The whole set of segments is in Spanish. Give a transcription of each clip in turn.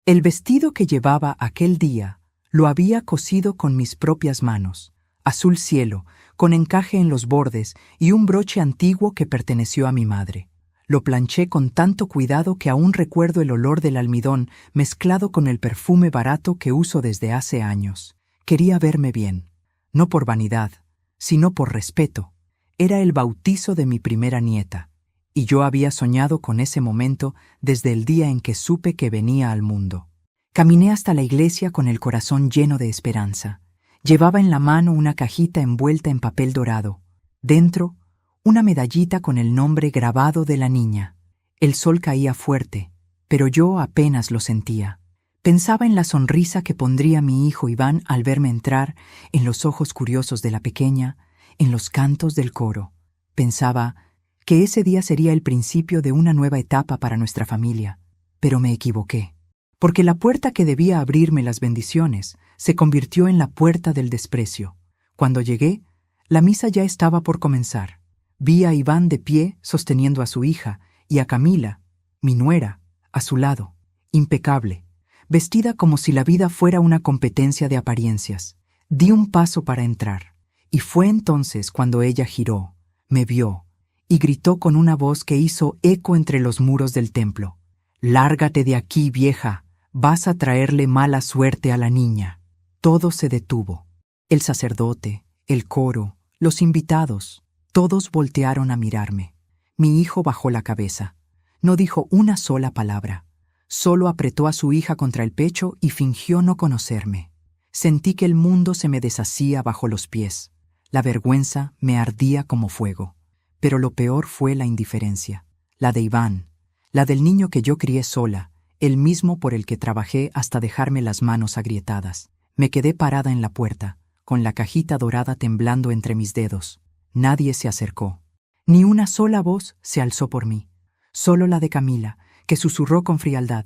El vestido que llevaba aquel día lo había cosido con mis propias manos, azul cielo, con encaje en los bordes y un broche antiguo que perteneció a mi madre. Lo planché con tanto cuidado que aún recuerdo el olor del almidón mezclado con el perfume barato que uso desde hace años. Quería verme bien, no por vanidad, sino por respeto. Era el bautizo de mi primera nieta, y yo había soñado con ese momento desde el día en que supe que venía al mundo. Caminé hasta la iglesia con el corazón lleno de esperanza. Llevaba en la mano una cajita envuelta en papel dorado. Dentro, una medallita con el nombre grabado de la niña. El sol caía fuerte, pero yo apenas lo sentía. Pensaba en la sonrisa que pondría mi hijo Iván al verme entrar, en los ojos curiosos de la pequeña, en los cantos del coro. Pensaba que ese día sería el principio de una nueva etapa para nuestra familia. Pero me equivoqué, porque la puerta que debía abrirme las bendiciones se convirtió en la puerta del desprecio. Cuando llegué, la misa ya estaba por comenzar. Vi a Iván de pie sosteniendo a su hija y a Camila, mi nuera, a su lado, impecable, vestida como si la vida fuera una competencia de apariencias. Di un paso para entrar, y fue entonces cuando ella giró, me vio, y gritó con una voz que hizo eco entre los muros del templo: «Lárgate de aquí, vieja, vas a traerle mala suerte a la niña». Todo se detuvo. El sacerdote, el coro, los invitados, todos voltearon a mirarme. Mi hijo bajó la cabeza. No dijo una sola palabra. Solo apretó a su hija contra el pecho y fingió no conocerme. Sentí que el mundo se me deshacía bajo los pies. La vergüenza me ardía como fuego. Pero lo peor fue la indiferencia. La de Iván. La del niño que yo crié sola, el mismo por el que trabajé hasta dejarme las manos agrietadas. Me quedé parada en la puerta, con la cajita dorada temblando entre mis dedos. Nadie se acercó. Ni una sola voz se alzó por mí. Solo la de Camila, que susurró con frialdad: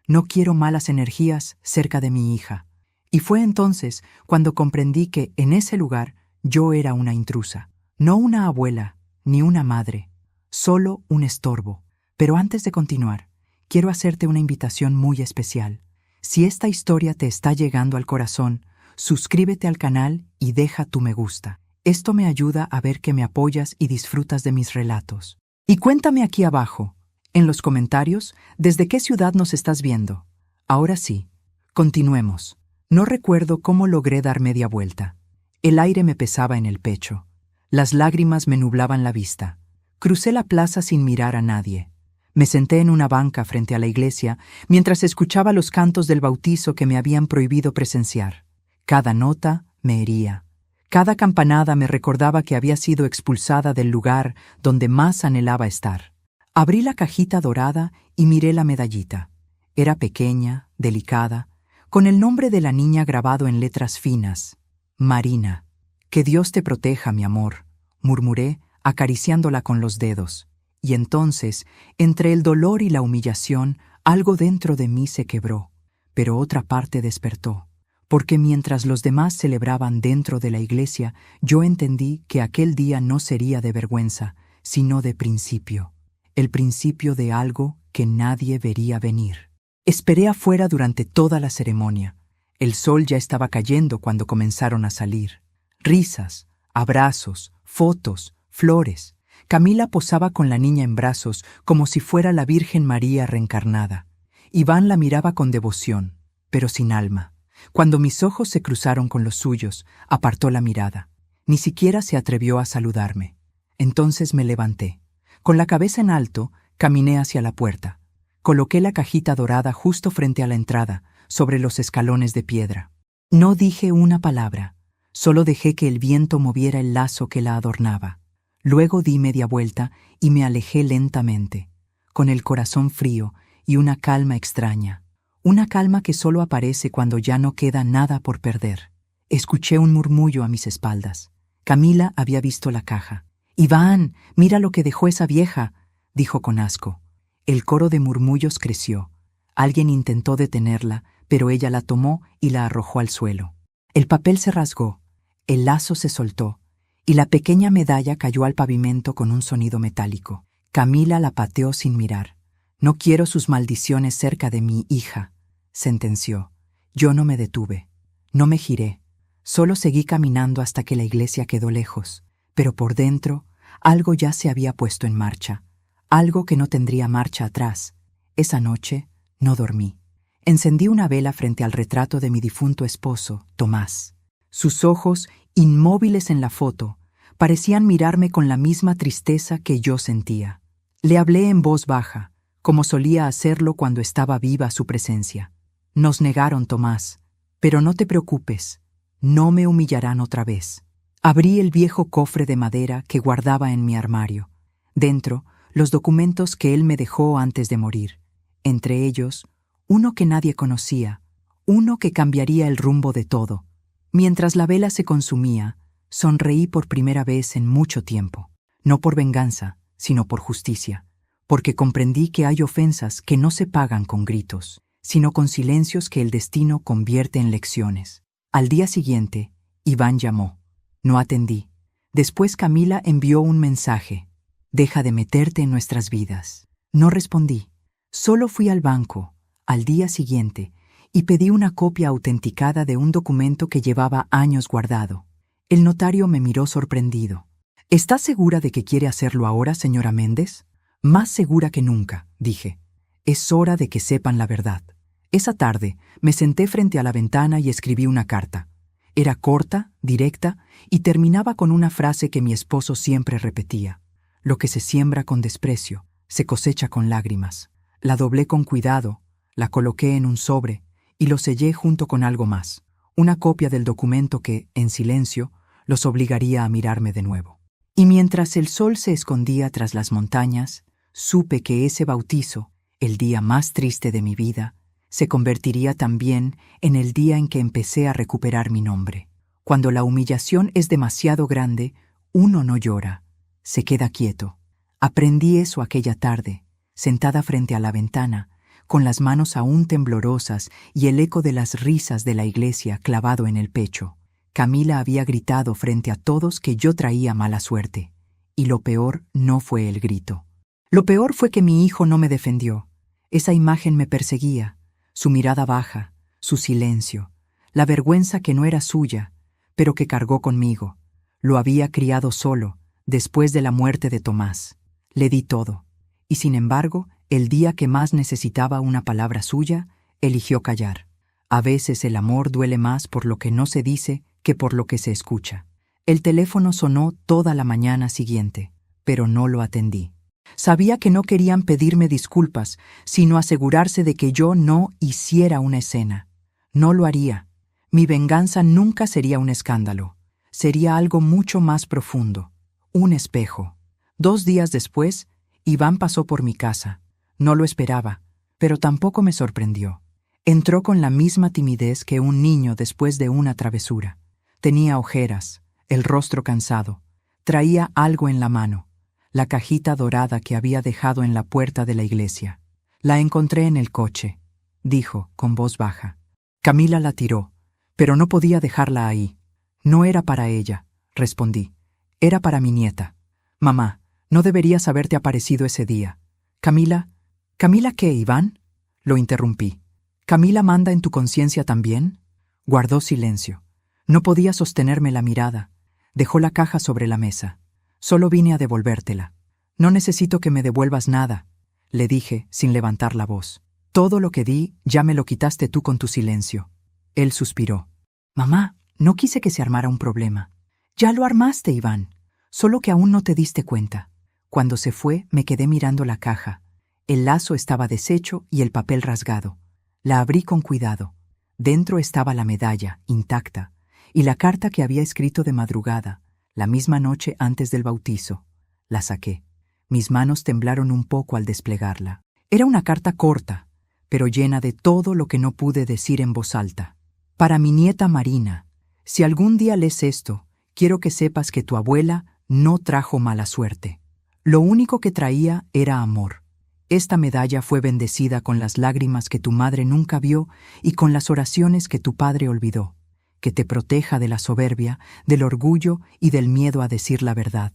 «No quiero malas energías cerca de mi hija». Y fue entonces cuando comprendí que, en ese lugar, yo era una intrusa. No una abuela, ni una madre. Solo un estorbo. Pero antes de continuar, quiero hacerte una invitación muy especial. Si esta historia te está llegando al corazón, suscríbete al canal y deja tu me gusta. Esto me ayuda a ver que me apoyas y disfrutas de mis relatos. Y cuéntame aquí abajo, en los comentarios, desde qué ciudad nos estás viendo. Ahora sí, continuemos. No recuerdo cómo logré dar media vuelta. El aire me pesaba en el pecho. Las lágrimas me nublaban la vista. Crucé la plaza sin mirar a nadie. Me senté en una banca frente a la iglesia mientras escuchaba los cantos del bautizo que me habían prohibido presenciar. Cada nota me hería. Cada campanada me recordaba que había sido expulsada del lugar donde más anhelaba estar. Abrí la cajita dorada y miré la medallita. Era pequeña, delicada, con el nombre de la niña grabado en letras finas: Marina. «Que Dios te proteja, mi amor», murmuré, acariciándola con los dedos. Y entonces, entre el dolor y la humillación, algo dentro de mí se quebró, pero otra parte despertó. Porque mientras los demás celebraban dentro de la iglesia, yo entendí que aquel día no sería de vergüenza, sino de principio. El principio de algo que nadie vería venir. Esperé afuera durante toda la ceremonia. El sol ya estaba cayendo cuando comenzaron a salir. Risas, abrazos, fotos, flores. Camila posaba con la niña en brazos como si fuera la Virgen María reencarnada. Iván la miraba con devoción, pero sin alma. Cuando mis ojos se cruzaron con los suyos, apartó la mirada. Ni siquiera se atrevió a saludarme. Entonces me levanté. Con la cabeza en alto, caminé hacia la puerta. Coloqué la cajita dorada justo frente a la entrada, sobre los escalones de piedra. No dije una palabra, solo dejé que el viento moviera el lazo que la adornaba. Luego di media vuelta y me alejé lentamente, con el corazón frío y una calma extraña. Una calma que solo aparece cuando ya no queda nada por perder. Escuché un murmullo a mis espaldas. Camila había visto la caja. «Iván, mira lo que dejó esa vieja», dijo con asco. El coro de murmullos creció. Alguien intentó detenerla, pero ella la tomó y la arrojó al suelo. El papel se rasgó, el lazo se soltó, y la pequeña medalla cayó al pavimento con un sonido metálico. Camila la pateó sin mirar. «No quiero sus maldiciones cerca de mi hija», sentenció. Yo no me detuve, no me giré, solo seguí caminando hasta que la iglesia quedó lejos, pero por dentro algo ya se había puesto en marcha, algo que no tendría marcha atrás. Esa noche no dormí. Encendí una vela frente al retrato de mi difunto esposo, Tomás. Sus ojos, inmóviles en la foto, parecían mirarme con la misma tristeza que yo sentía. Le hablé en voz baja, como solía hacerlo cuando estaba viva su presencia. Nos negaron, Tomás, pero no te preocupes, no me humillarán otra vez. Abrí el viejo cofre de madera que guardaba en mi armario. Dentro, los documentos que él me dejó antes de morir. Entre ellos, uno que nadie conocía, uno que cambiaría el rumbo de todo. Mientras la vela se consumía, sonreí por primera vez en mucho tiempo, no por venganza, sino por justicia, porque comprendí que hay ofensas que no se pagan con gritos, sino con silencios que el destino convierte en lecciones. Al día siguiente, Iván llamó. No atendí. Después Camila envió un mensaje. Deja de meterte en nuestras vidas. No respondí. Solo fui al banco, al día siguiente, y pedí una copia autenticada de un documento que llevaba años guardado. El notario me miró sorprendido. ¿Está segura de que quiere hacerlo ahora, señora Méndez? Más segura que nunca, dije. Es hora de que sepan la verdad. Esa tarde me senté frente a la ventana y escribí una carta. Era corta, directa, y terminaba con una frase que mi esposo siempre repetía. Lo que se siembra con desprecio, se cosecha con lágrimas. La doblé con cuidado, la coloqué en un sobre y lo sellé junto con algo más, una copia del documento que, en silencio, los obligaría a mirarme de nuevo. Y mientras el sol se escondía tras las montañas, supe que ese bautizo, el día más triste de mi vida, se convertiría también en el día en que empecé a recuperar mi nombre. Cuando la humillación es demasiado grande, uno no llora, se queda quieto. Aprendí eso aquella tarde, sentada frente a la ventana, con las manos aún temblorosas y el eco de las risas de la iglesia clavado en el pecho. Camila había gritado frente a todos que yo traía mala suerte, y lo peor no fue el grito. Lo peor fue que mi hijo no me defendió. Esa imagen me perseguía, su mirada baja, su silencio, la vergüenza que no era suya, pero que cargó conmigo. Lo había criado solo, después de la muerte de Tomás. Le di todo, y sin embargo, el día que más necesitaba una palabra suya, eligió callar. A veces el amor duele más por lo que no se dice que por lo que se escucha. El teléfono sonó toda la mañana siguiente, pero no lo atendí. Sabía que no querían pedirme disculpas, sino asegurarse de que yo no hiciera una escena. No lo haría. Mi venganza nunca sería un escándalo. Sería algo mucho más profundo. Un espejo. 2 días después, Iván pasó por mi casa. No lo esperaba, pero tampoco me sorprendió. Entró con la misma timidez que un niño después de una travesura. Tenía ojeras, el rostro cansado. Traía algo en la mano, la cajita dorada que había dejado en la puerta de la iglesia. La encontré en el coche, dijo con voz baja. Camila la tiró, pero no podía dejarla ahí. No era para ella, respondí. Era para mi nieta. Mamá, no deberías haberte aparecido ese día. Camila, ¿Camila qué, Iván? Lo interrumpí. ¿Camila manda en tu conciencia también? Guardó silencio. No podía sostenerme la mirada. Dejó la caja sobre la mesa. Solo vine a devolvértela. No necesito que me devuelvas nada, le dije sin levantar la voz. Todo lo que di ya me lo quitaste tú con tu silencio. Él suspiró. Mamá, no quise que se armara un problema. Ya lo armaste, Iván. Solo que aún no te diste cuenta. Cuando se fue, me quedé mirando la caja. El lazo estaba deshecho y el papel rasgado. La abrí con cuidado. Dentro estaba la medalla, intacta, y la carta que había escrito de madrugada, la misma noche antes del bautizo. La saqué. Mis manos temblaron un poco al desplegarla. Era una carta corta, pero llena de todo lo que no pude decir en voz alta. Para mi nieta Marina, si algún día lees esto, quiero que sepas que tu abuela no trajo mala suerte. Lo único que traía era amor. Esta medalla fue bendecida con las lágrimas que tu madre nunca vio y con las oraciones que tu padre olvidó. Que te proteja de la soberbia, del orgullo y del miedo a decir la verdad.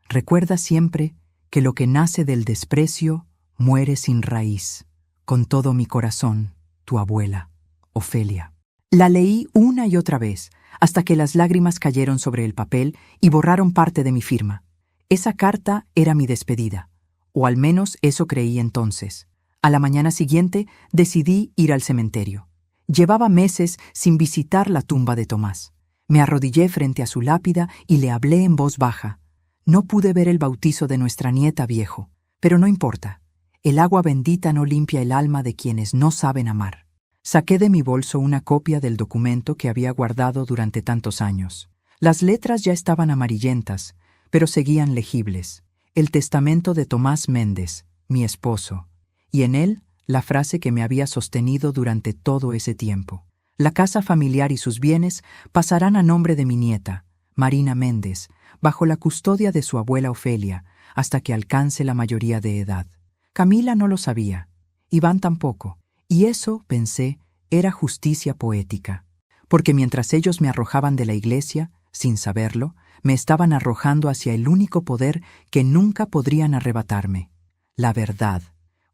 Recuerda siempre que lo que nace del desprecio muere sin raíz. Con todo mi corazón, tu abuela, Ofelia. La leí una y otra vez, hasta que las lágrimas cayeron sobre el papel y borraron parte de mi firma. Esa carta era mi despedida, o al menos eso creí entonces. A la mañana siguiente decidí ir al cementerio. Llevaba meses sin visitar la tumba de Tomás. Me arrodillé frente a su lápida y le hablé en voz baja. No pude ver el bautizo de nuestra nieta, viejo, pero no importa. El agua bendita no limpia el alma de quienes no saben amar. Saqué de mi bolso una copia del documento que había guardado durante tantos años. Las letras ya estaban amarillentas, pero seguían legibles. El testamento de Tomás Méndez, mi esposo, y en él la frase que me había sostenido durante todo ese tiempo. La casa familiar y sus bienes pasarán a nombre de mi nieta, Marina Méndez, bajo la custodia de su abuela Ofelia, hasta que alcance la mayoría de edad. Camila no lo sabía, Iván tampoco, y eso, pensé, era justicia poética, porque mientras ellos me arrojaban de la iglesia, sin saberlo, me estaban arrojando hacia el único poder que nunca podrían arrebatarme, la verdad.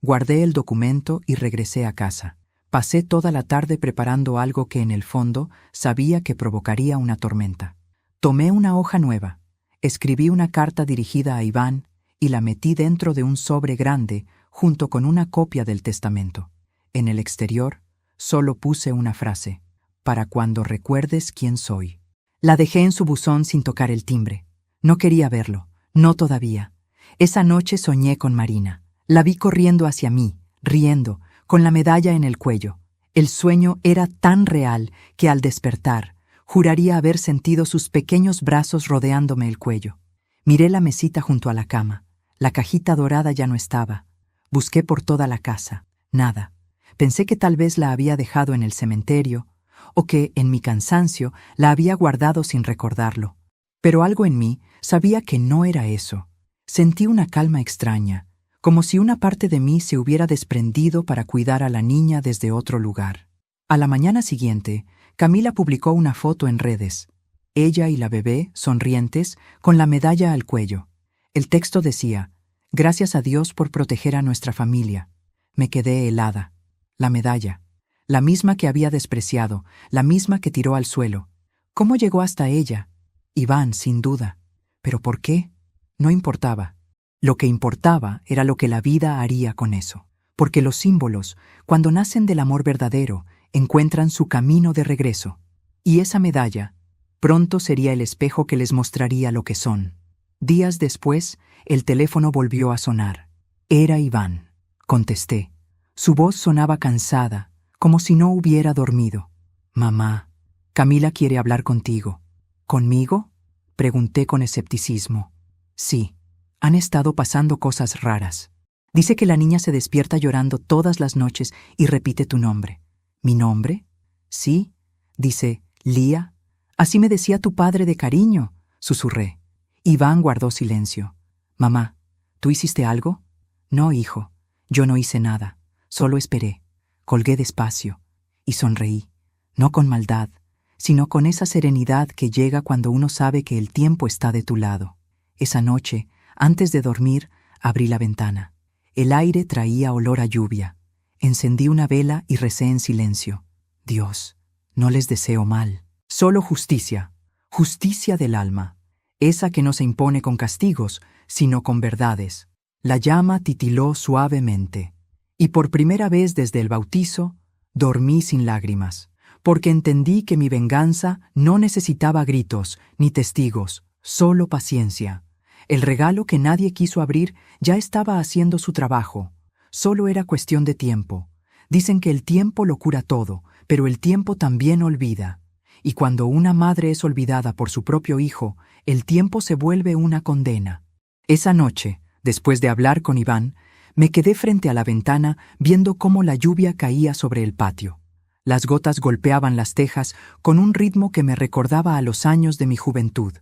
Guardé el documento y regresé a casa. Pasé toda la tarde preparando algo que en el fondo sabía que provocaría una tormenta. Tomé una hoja nueva, escribí una carta dirigida a Iván y la metí dentro de un sobre grande junto con una copia del testamento. En el exterior, solo puse una frase: para cuando recuerdes quién soy. La dejé en su buzón sin tocar el timbre. No quería verlo, no todavía. Esa noche soñé con Marina. La vi corriendo hacia mí, riendo, con la medalla en el cuello. El sueño era tan real que al despertar, juraría haber sentido sus pequeños brazos rodeándome el cuello. Miré la mesita junto a la cama. La cajita dorada ya no estaba. Busqué por toda la casa. Nada. Pensé que tal vez la había dejado en el cementerio, o que, en mi cansancio, la había guardado sin recordarlo. Pero algo en mí sabía que no era eso. Sentí una calma extraña, como si una parte de mí se hubiera desprendido para cuidar a la niña desde otro lugar. A la mañana siguiente, Camila publicó una foto en redes. Ella y la bebé, sonrientes, con la medalla al cuello. El texto decía: gracias a Dios por proteger a nuestra familia. Me quedé helada. La medalla, la misma que había despreciado, la misma que tiró al suelo. ¿Cómo llegó hasta ella? Iván, sin duda. ¿Pero por qué? No importaba. Lo que importaba era lo que la vida haría con eso, porque los símbolos, cuando nacen del amor verdadero, encuentran su camino de regreso. Y esa medalla, pronto sería el espejo que les mostraría lo que son. Días después, el teléfono volvió a sonar. Era Iván. Contesté. Su voz sonaba cansada, como si no hubiera dormido. Mamá, Camila quiere hablar contigo. ¿Conmigo? Pregunté con escepticismo. Sí. Han estado pasando cosas raras. Dice que la niña se despierta llorando todas las noches y repite tu nombre. ¿Mi nombre? Sí. Dice, Lía. Así me decía tu padre de cariño, susurré. Iván guardó silencio. Mamá, ¿tú hiciste algo? No, hijo. Yo no hice nada. Solo esperé. Colgué despacio y sonreí. No con maldad, sino con esa serenidad que llega cuando uno sabe que el tiempo está de tu lado. Esa noche, antes de dormir, abrí la ventana. El aire traía olor a lluvia. Encendí una vela y recé en silencio. Dios, no les deseo mal. Solo justicia, justicia del alma. Esa que no se impone con castigos, sino con verdades. La llama titiló suavemente. Y por primera vez desde el bautizo, dormí sin lágrimas, porque entendí que mi venganza no necesitaba gritos ni testigos, solo paciencia. El regalo que nadie quiso abrir ya estaba haciendo su trabajo. Solo era cuestión de tiempo. Dicen que el tiempo lo cura todo, pero el tiempo también olvida. Y cuando una madre es olvidada por su propio hijo, el tiempo se vuelve una condena. Esa noche, después de hablar con Iván, me quedé frente a la ventana viendo cómo la lluvia caía sobre el patio. Las gotas golpeaban las tejas con un ritmo que me recordaba a los años de mi juventud,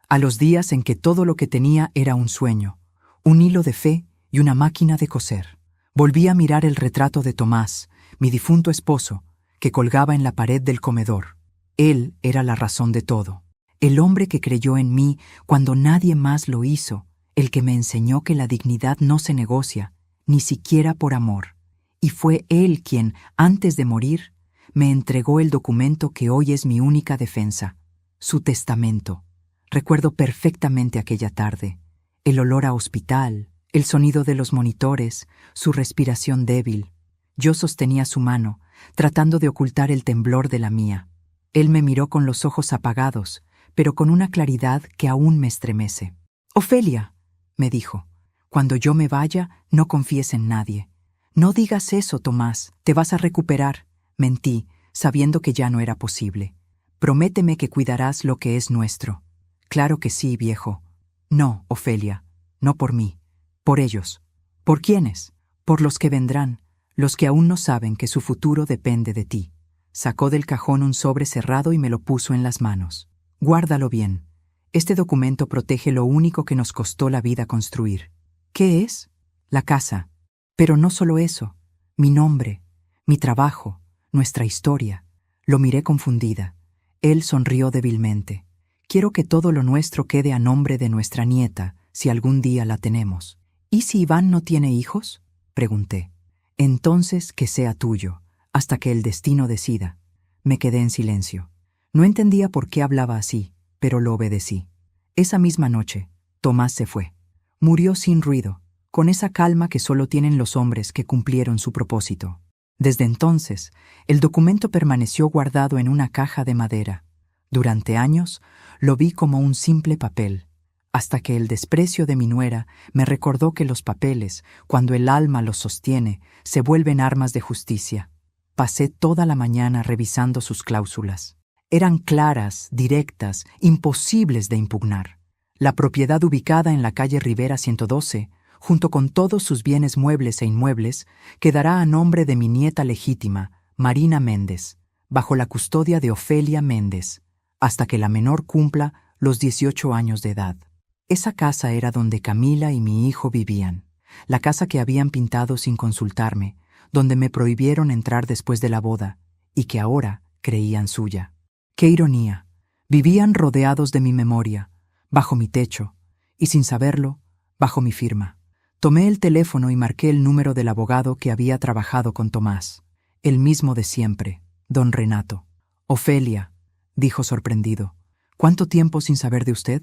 a los días en que todo lo que tenía era un sueño, un hilo de fe y una máquina de coser. Volví a mirar el retrato de Tomás, mi difunto esposo, que colgaba en la pared del comedor. Él era la razón de todo, el hombre que creyó en mí cuando nadie más lo hizo, el que me enseñó que la dignidad no se negocia, ni siquiera por amor. y fue él quien, antes de morir, me entregó el documento que hoy es mi única defensa, su testamento. Recuerdo perfectamente aquella tarde, el olor a hospital, el sonido de los monitores, su respiración débil. Yo sostenía su mano, tratando de ocultar el temblor de la mía. Él me miró con los ojos apagados, pero con una claridad que aún me estremece. «Ofelia», me dijo, «cuando yo me vaya, no confíes en nadie. No digas eso, Tomás, te vas a recuperar». Mentí, sabiendo que ya no era posible. «Prométeme que cuidarás lo que es nuestro». «Claro que sí, viejo». «No, Ofelia, no por mí, por ellos». «¿Por quiénes?» «Por los que vendrán, los que aún no saben que su futuro depende de ti». Sacó del cajón un sobre cerrado y me lo puso en las manos. «Guárdalo bien. Este documento protege lo único que nos costó la vida construir». «¿Qué es?» «La casa. Pero no solo eso. Mi nombre, mi trabajo, nuestra historia». Lo miré confundida. Él sonrió débilmente. «Quiero que todo lo nuestro quede a nombre de nuestra nieta, si algún día la tenemos». «¿Y si Iván no tiene hijos?», pregunté. «Entonces que sea tuyo, hasta que el destino decida». Me quedé en silencio. No entendía por qué hablaba así, pero lo obedecí. Esa misma noche, Tomás se fue. Murió sin ruido, con esa calma que solo tienen los hombres que cumplieron su propósito. Desde entonces, el documento permaneció guardado en una caja de madera. Durante años, lo vi como un simple papel, hasta que el desprecio de mi nuera me recordó que los papeles, cuando el alma los sostiene, se vuelven armas de justicia. Pasé toda la mañana revisando sus cláusulas. Eran claras, directas, imposibles de impugnar. La propiedad ubicada en la calle Rivera 112, junto con todos sus bienes muebles e inmuebles, quedará a nombre de mi nieta legítima, Marina Méndez, bajo la custodia de Ofelia Méndez, hasta que la menor cumpla los 18 años de edad. Esa casa era donde Camila y mi hijo vivían, la casa que habían pintado sin consultarme, donde me prohibieron entrar después de la boda, y que ahora creían suya. ¡Qué ironía! Vivían rodeados de mi memoria, bajo mi techo, y sin saberlo, bajo mi firma. Tomé el teléfono y marqué el número del abogado que había trabajado con Tomás, el mismo de siempre, don Renato. «Ofelia», dijo sorprendido, «¿cuánto tiempo sin saber de usted?»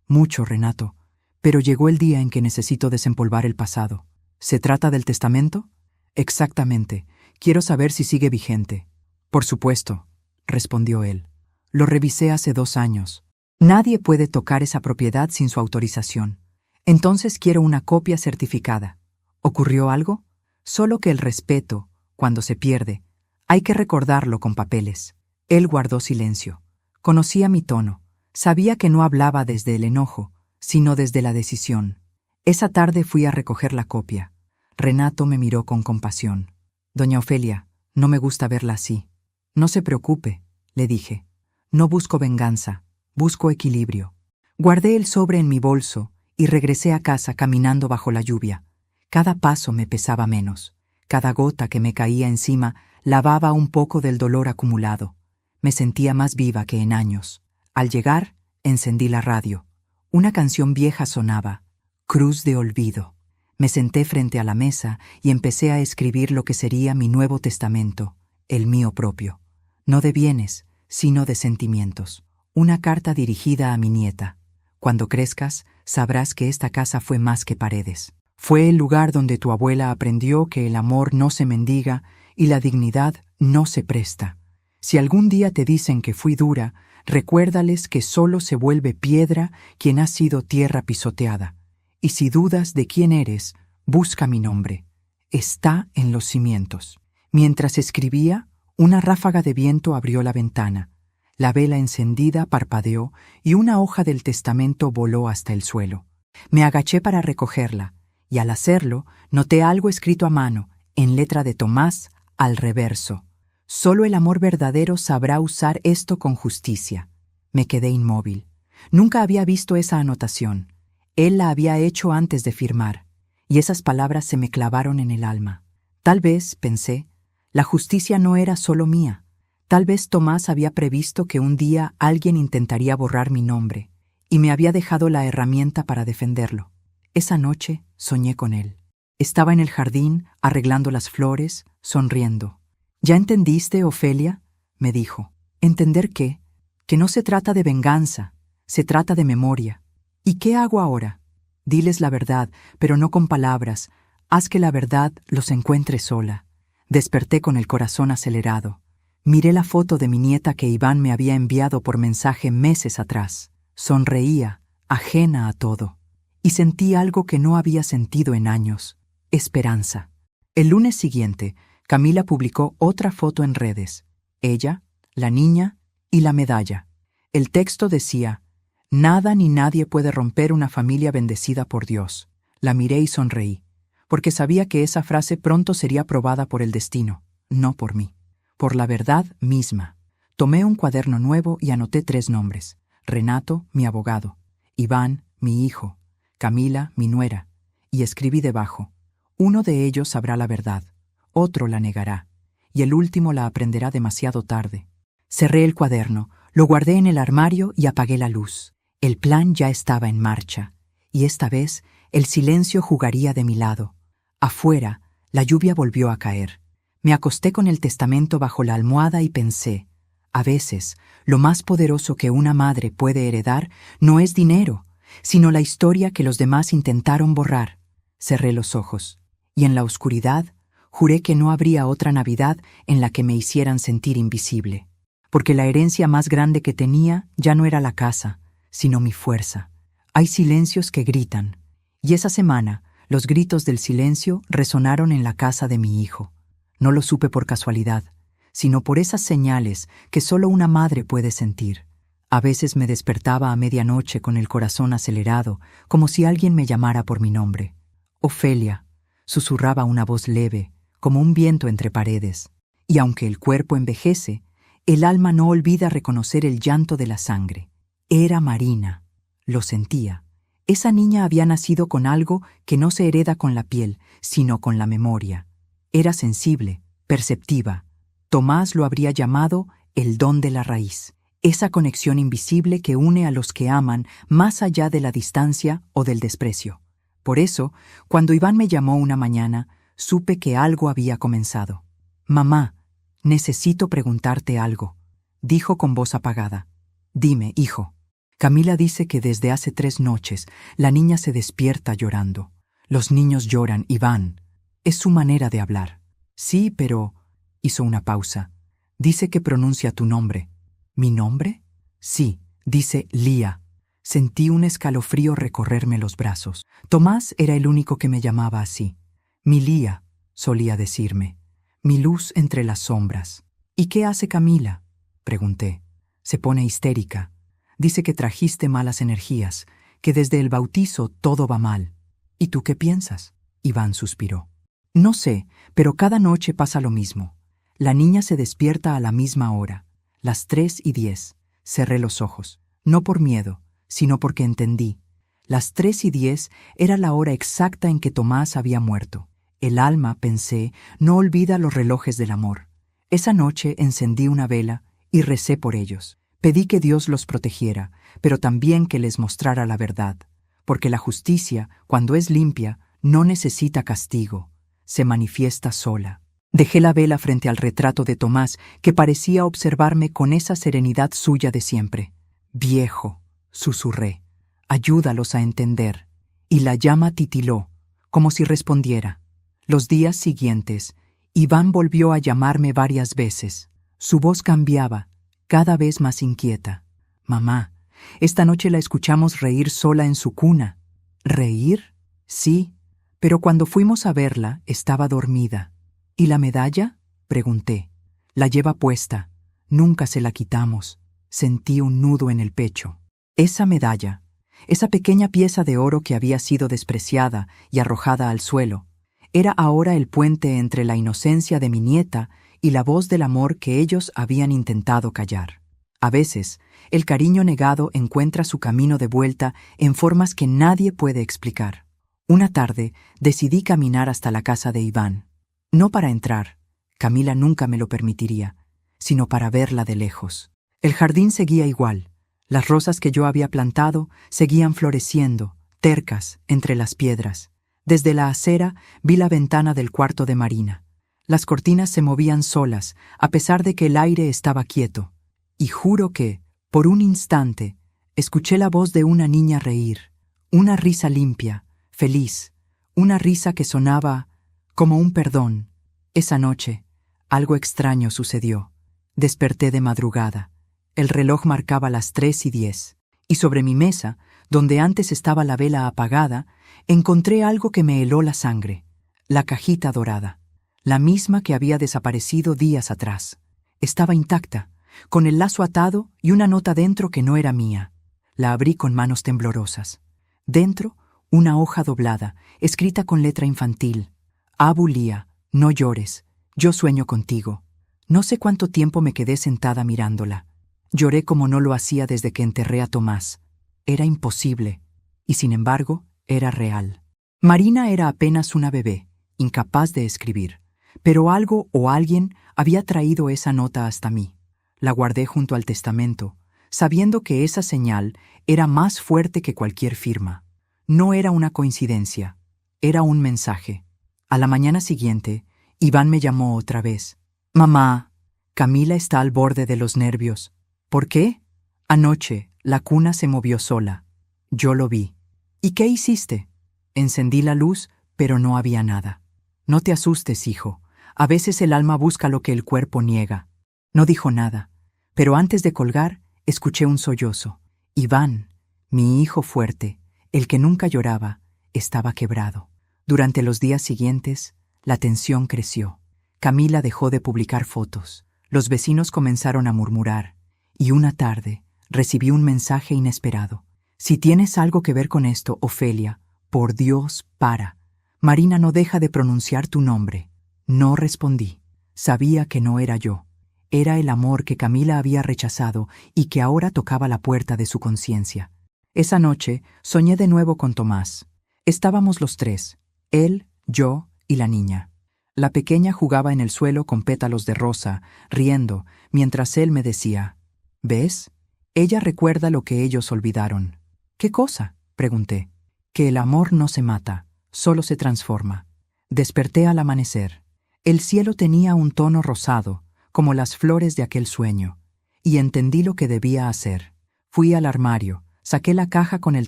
«Mucho, Renato, pero llegó el día en que necesito desempolvar el pasado». «¿Se trata del testamento?» «Exactamente. Quiero saber si sigue vigente». «Por supuesto», respondió él. «Lo revisé hace 2 años. Nadie puede tocar esa propiedad sin su autorización. Entonces quiero una copia certificada. ¿Ocurrió algo?» «Solo que el respeto, cuando se pierde, hay que recordarlo con papeles». Él guardó silencio. Conocía mi tono. Sabía que no hablaba desde el enojo, sino desde la decisión. Esa tarde fui a recoger la copia. Renato me miró con compasión. «Doña Ofelia, no me gusta verla así». «No se preocupe», le dije. «No busco venganza, busco equilibrio». Guardé el sobre en mi bolso y regresé a casa caminando bajo la lluvia. Cada paso me pesaba menos. Cada gota que me caía encima lavaba un poco del dolor acumulado. Me sentía más viva que en años. Al llegar, encendí la radio. Una canción vieja sonaba, Cruz de Olvido. Me senté frente a la mesa y empecé a escribir lo que sería mi nuevo testamento, el mío propio. No de bienes, sino de sentimientos. Una carta dirigida a mi nieta. «Cuando crezcas, sabrás que esta casa fue más que paredes. Fue el lugar donde tu abuela aprendió que el amor no se mendiga y la dignidad no se presta. Si algún día te dicen que fui dura, recuérdales que solo se vuelve piedra quien ha sido tierra pisoteada. Y si dudas de quién eres, busca mi nombre. Está en los cimientos». Mientras escribía, una ráfaga de viento abrió la ventana. La vela encendida parpadeó y una hoja del testamento voló hasta el suelo. Me agaché para recogerla, y al hacerlo, noté algo escrito a mano, en letra de Tomás, al reverso. «Solo el amor verdadero sabrá usar esto con justicia». Me quedé inmóvil. Nunca había visto esa anotación. Él la había hecho antes de firmar, y esas palabras se me clavaron en el alma. Tal vez, pensé, la justicia no era solo mía. Tal vez Tomás había previsto que un día alguien intentaría borrar mi nombre, y me había dejado la herramienta para defenderlo. Esa noche soñé con él. Estaba en el jardín, arreglando las flores, sonriendo. ¿Ya entendiste, Ofelia?, me dijo. ¿Entender qué? Que no se trata de venganza, se trata de memoria. ¿Y qué hago ahora? Diles la verdad, pero no con palabras. Haz que la verdad los encuentre sola. Desperté con el corazón acelerado. Miré la foto de mi nieta que Iván me había enviado por mensaje meses atrás. Sonreía, ajena a todo. Y sentí algo que no había sentido en años: esperanza. El lunes siguiente, Camila publicó otra foto en redes. Ella, la niña y la medalla. El texto decía: «Nada ni nadie puede romper una familia bendecida por Dios». La miré y sonreí, porque sabía que esa frase pronto sería probada por el destino, no por mí, por la verdad misma. Tomé un cuaderno nuevo y anoté 3 nombres: Renato, mi abogado; Iván, mi hijo; Camila, mi nuera, y escribí debajo: uno de ellos sabrá la verdad, otro la negará, y el último la aprenderá demasiado tarde. Cerré el cuaderno, lo guardé en el armario y apagué la luz. El plan ya estaba en marcha, y esta vez el silencio jugaría de mi lado. Afuera, la lluvia volvió a caer. Me acosté con el testamento bajo la almohada y pensé: a veces, lo más poderoso que una madre puede heredar no es dinero, sino la historia que los demás intentaron borrar. Cerré los ojos, y en la oscuridad juré que no habría otra Navidad en la que me hicieran sentir invisible, porque la herencia más grande que tenía ya no era la casa, sino mi fuerza. Hay silencios que gritan, y esa semana los gritos del silencio resonaron en la casa de mi hijo. No lo supe por casualidad, sino por esas señales que solo una madre puede sentir. A veces me despertaba a medianoche con el corazón acelerado, como si alguien me llamara por mi nombre. «Ofelia», susurraba una voz leve, como un viento entre paredes. Y aunque el cuerpo envejece, el alma no olvida reconocer el llanto de la sangre. Era Marina. Lo sentía. Esa niña había nacido con algo que no se hereda con la piel, sino con la memoria. Era sensible, perceptiva. Tomás lo habría llamado el don de la raíz, esa conexión invisible que une a los que aman más allá de la distancia o del desprecio. Por eso, cuando Iván me llamó una mañana, supe que algo había comenzado. «Mamá, necesito preguntarte algo», dijo con voz apagada. «Dime, hijo». Camila dice que desde hace 3 noches la niña se despierta llorando. Los niños lloran, Iván. Es su manera de hablar. «Sí, pero…», hizo una pausa. «Dice que pronuncia tu nombre». «¿Mi nombre?» «Sí, dice Lía». Sentí un escalofrío recorrerme los brazos. Tomás era el único que me llamaba así. «Mi Lía», solía decirme. «Mi luz entre las sombras». «¿Y qué hace Camila?», pregunté. «Se pone histérica. Dice que trajiste malas energías, que desde el bautizo todo va mal». «¿Y tú qué piensas?», Iván suspiró. «No sé, pero cada noche pasa lo mismo. La niña se despierta a la misma hora, las 3:10. Cerré los ojos, no por miedo, sino porque entendí. Las 3:10 era la hora exacta en que Tomás había muerto. El alma, pensé, no olvida los relojes del amor. Esa noche encendí una vela y recé por ellos. Pedí que Dios los protegiera, pero también que les mostrara la verdad, porque la justicia, cuando es limpia, no necesita castigo, se manifiesta sola. Dejé la vela frente al retrato de Tomás, que parecía observarme con esa serenidad suya de siempre. «Viejo», susurré, «ayúdalos a entender». Y la llama titiló, como si respondiera. Los días siguientes, Iván volvió a llamarme varias veces. Su voz cambiaba, cada vez más inquieta. «Mamá, esta noche la escuchamos reír sola en su cuna». «¿Reír?». «Sí, pero cuando fuimos a verla estaba dormida». «¿Y la medalla?», pregunté. «La lleva puesta. Nunca se la quitamos». Sentí un nudo en el pecho. Esa medalla, esa pequeña pieza de oro que había sido despreciada y arrojada al suelo, era ahora el puente entre la inocencia de mi nieta y la voz del amor que ellos habían intentado callar. A veces, el cariño negado encuentra su camino de vuelta en formas que nadie puede explicar. Una tarde decidí caminar hasta la casa de Iván. No para entrar, Camila nunca me lo permitiría, sino para verla de lejos. El jardín seguía igual. Las rosas que yo había plantado seguían floreciendo, tercas, entre las piedras. Desde la acera vi la ventana del cuarto de Marina. Las cortinas se movían solas, a pesar de que el aire estaba quieto. Y juro que, por un instante, escuché la voz de una niña reír. Una risa limpia, feliz. Una risa que sonaba como un perdón. Esa noche, algo extraño sucedió. Desperté de madrugada. El reloj marcaba las 3:10. Y sobre mi mesa, donde antes estaba la vela apagada, encontré algo que me heló la sangre. La cajita dorada. La misma que había desaparecido días atrás. Estaba intacta, con el lazo atado y una nota dentro que no era mía. La abrí con manos temblorosas. Dentro, una hoja doblada, escrita con letra infantil. Abu Lía, no llores, yo sueño contigo. No sé cuánto tiempo me quedé sentada mirándola. Lloré como no lo hacía desde que enterré a Tomás. Era imposible, y sin embargo, era real. Marina era apenas una bebé, incapaz de escribir, pero algo o alguien había traído esa nota hasta mí. La guardé junto al testamento, sabiendo que esa señal era más fuerte que cualquier firma. No era una coincidencia, era un mensaje. A la mañana siguiente, Iván me llamó otra vez. «Mamá, Camila está al borde de los nervios». «¿Por qué?» «Anoche, la cuna se movió sola. Yo lo vi». «¿Y qué hiciste?» «Encendí la luz, pero no había nada». «No te asustes, hijo. A veces el alma busca lo que el cuerpo niega». No dijo nada, pero antes de colgar, escuché un sollozo. Iván, mi hijo fuerte, el que nunca lloraba, estaba quebrado. Durante los días siguientes, la tensión creció. Camila dejó de publicar fotos. Los vecinos comenzaron a murmurar. Y una tarde, recibí un mensaje inesperado. «Si tienes algo que ver con esto, Ofelia, por Dios, para. Marina no deja de pronunciar tu nombre». No respondí. Sabía que no era yo. Era el amor que Camila había rechazado y que ahora tocaba la puerta de su conciencia. Esa noche soñé de nuevo con Tomás. Estábamos los tres, él, yo y la niña. La pequeña jugaba en el suelo con pétalos de rosa, riendo, mientras él me decía, «¿Ves? Ella recuerda lo que ellos olvidaron». «¿Qué cosa?», pregunté. «Que el amor no se mata, solo se transforma». Desperté al amanecer. El cielo tenía un tono rosado, como las flores de aquel sueño, y entendí lo que debía hacer. Fui al armario, saqué la caja con el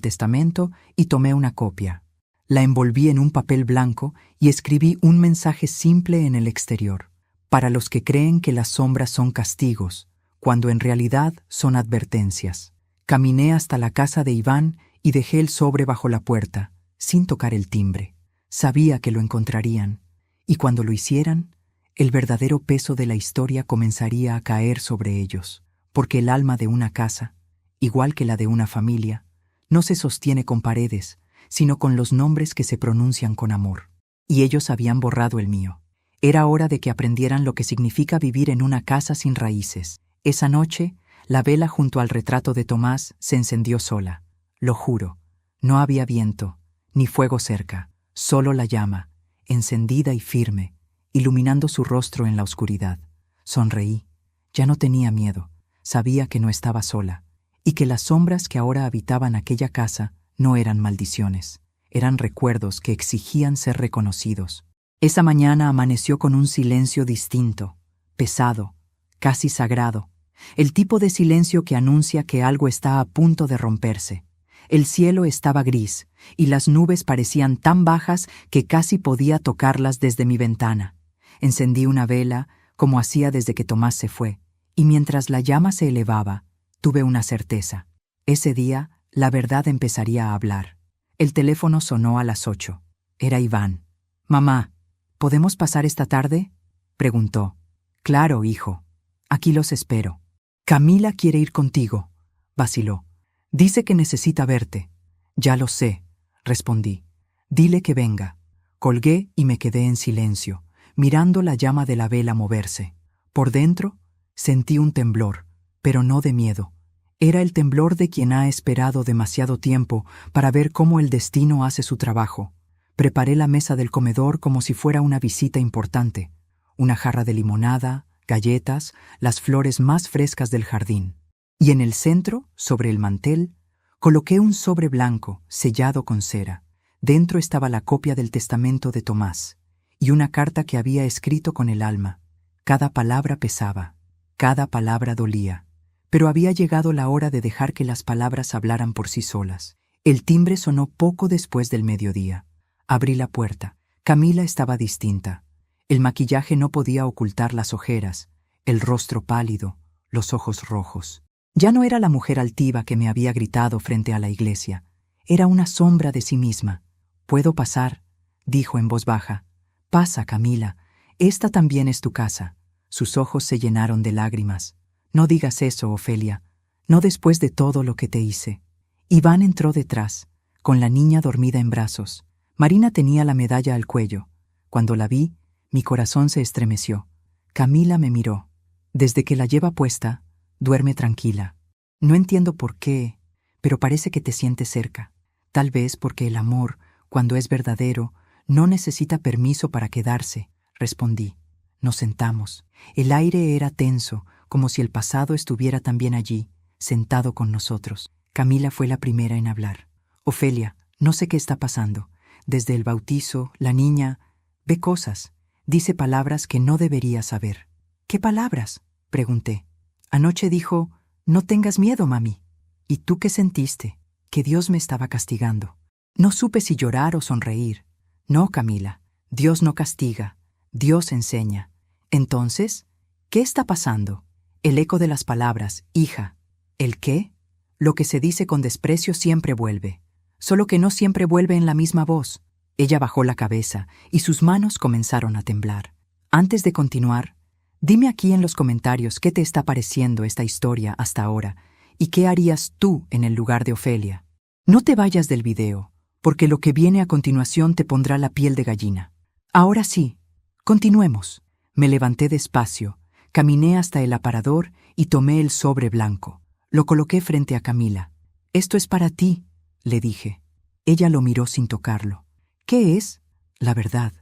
testamento y tomé una copia. La envolví en un papel blanco y escribí un mensaje simple en el exterior. Para los que creen que las sombras son castigos, cuando en realidad son advertencias. Caminé hasta la casa de Iván y dejé el sobre bajo la puerta, sin tocar el timbre. Sabía que lo encontrarían, y cuando lo hicieran, el verdadero peso de la historia comenzaría a caer sobre ellos, porque el alma de una casa, igual que la de una familia, no se sostiene con paredes, sino con los nombres que se pronuncian con amor. Y ellos habían borrado el mío. Era hora de que aprendieran lo que significa vivir en una casa sin raíces. Esa noche, la vela junto al retrato de Tomás se encendió sola. Lo juro, no había viento, ni fuego cerca, solo la llama, encendida y firme, iluminando su rostro en la oscuridad. Sonreí. Ya no tenía miedo. Sabía que no estaba sola, y que las sombras que ahora habitaban aquella casa no eran maldiciones, eran recuerdos que exigían ser reconocidos. Esa mañana amaneció con un silencio distinto, pesado, casi sagrado, el tipo de silencio que anuncia que algo está a punto de romperse. El cielo estaba gris, y las nubes parecían tan bajas que casi podía tocarlas desde mi ventana. Encendí una vela, como hacía desde que Tomás se fue, y mientras la llama se elevaba, tuve una certeza. Ese día, la verdad empezaría a hablar. El teléfono sonó a las 8. Era Iván. «Mamá, ¿podemos pasar esta tarde?», preguntó. «Claro, hijo. Aquí los espero». «Camila quiere ir contigo», vaciló. «Dice que necesita verte». «Ya lo sé», respondí. «Dile que venga». Colgué y me quedé en silencio, mirando la llama de la vela moverse. Por dentro, sentí un temblor, pero no de miedo. Era el temblor de quien ha esperado demasiado tiempo para ver cómo el destino hace su trabajo. Preparé la mesa del comedor como si fuera una visita importante. Una jarra de limonada, galletas, las flores más frescas del jardín. Y en el centro, sobre el mantel, coloqué un sobre blanco sellado con cera. Dentro estaba la copia del testamento de Tomás y una carta que había escrito con el alma. Cada palabra pesaba, cada palabra dolía, pero había llegado la hora de dejar que las palabras hablaran por sí solas. El timbre sonó poco después del mediodía. Abrí la puerta. Camila estaba distinta. El maquillaje no podía ocultar las ojeras, el rostro pálido, los ojos rojos. Ya no era la mujer altiva que me había gritado frente a la iglesia. Era una sombra de sí misma. «¿Puedo pasar?», dijo en voz baja. «Pasa, Camila. Esta también es tu casa». Sus ojos se llenaron de lágrimas. «No digas eso, Ofelia. No después de todo lo que te hice». Iván entró detrás, con la niña dormida en brazos. Marina tenía la medalla al cuello. Cuando la vi, mi corazón se estremeció. Camila me miró. «Desde que la lleva puesta, duerme tranquila. No entiendo por qué, pero parece que te sientes cerca. Tal vez porque el amor, cuando es verdadero, no necesita permiso para quedarse», respondí. Nos sentamos. El aire era tenso, como si el pasado estuviera también allí, sentado con nosotros. Camila fue la primera en hablar. «Ofelia, no sé qué está pasando. Desde el bautizo, la niña ve cosas, dice palabras que no debería saber». «¿Qué palabras?», pregunté. «Anoche dijo, no tengas miedo, mami». «¿Y tú qué sentiste?». «Que Dios me estaba castigando». No supe si llorar o sonreír. «No, Camila, Dios no castiga, Dios enseña». «Entonces, ¿qué está pasando?». El eco de las palabras, «hija». «¿El qué?». «Lo que se dice con desprecio siempre vuelve, solo que no siempre vuelve en la misma voz». Ella bajó la cabeza y sus manos comenzaron a temblar. «Antes de continuar, dime aquí en los comentarios qué te está pareciendo esta historia hasta ahora y qué harías tú en el lugar de Ofelia. No te vayas del video, porque lo que viene a continuación te pondrá la piel de gallina. Ahora sí, continuemos». Me levanté despacio, caminé hasta el aparador y tomé el sobre blanco. Lo coloqué frente a Camila. «Esto es para ti», le dije. Ella lo miró sin tocarlo. «¿Qué es?». «La verdad.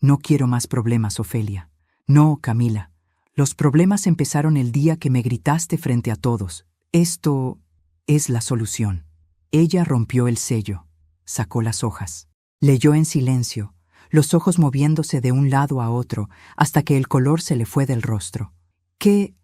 No quiero más problemas, Ofelia». «No, Camila. Los problemas empezaron el día que me gritaste frente a todos. Esto es la solución». Ella rompió el sello, sacó las hojas. Leyó en silencio, los ojos moviéndose de un lado a otro hasta que el color se le fue del rostro. «¿Qué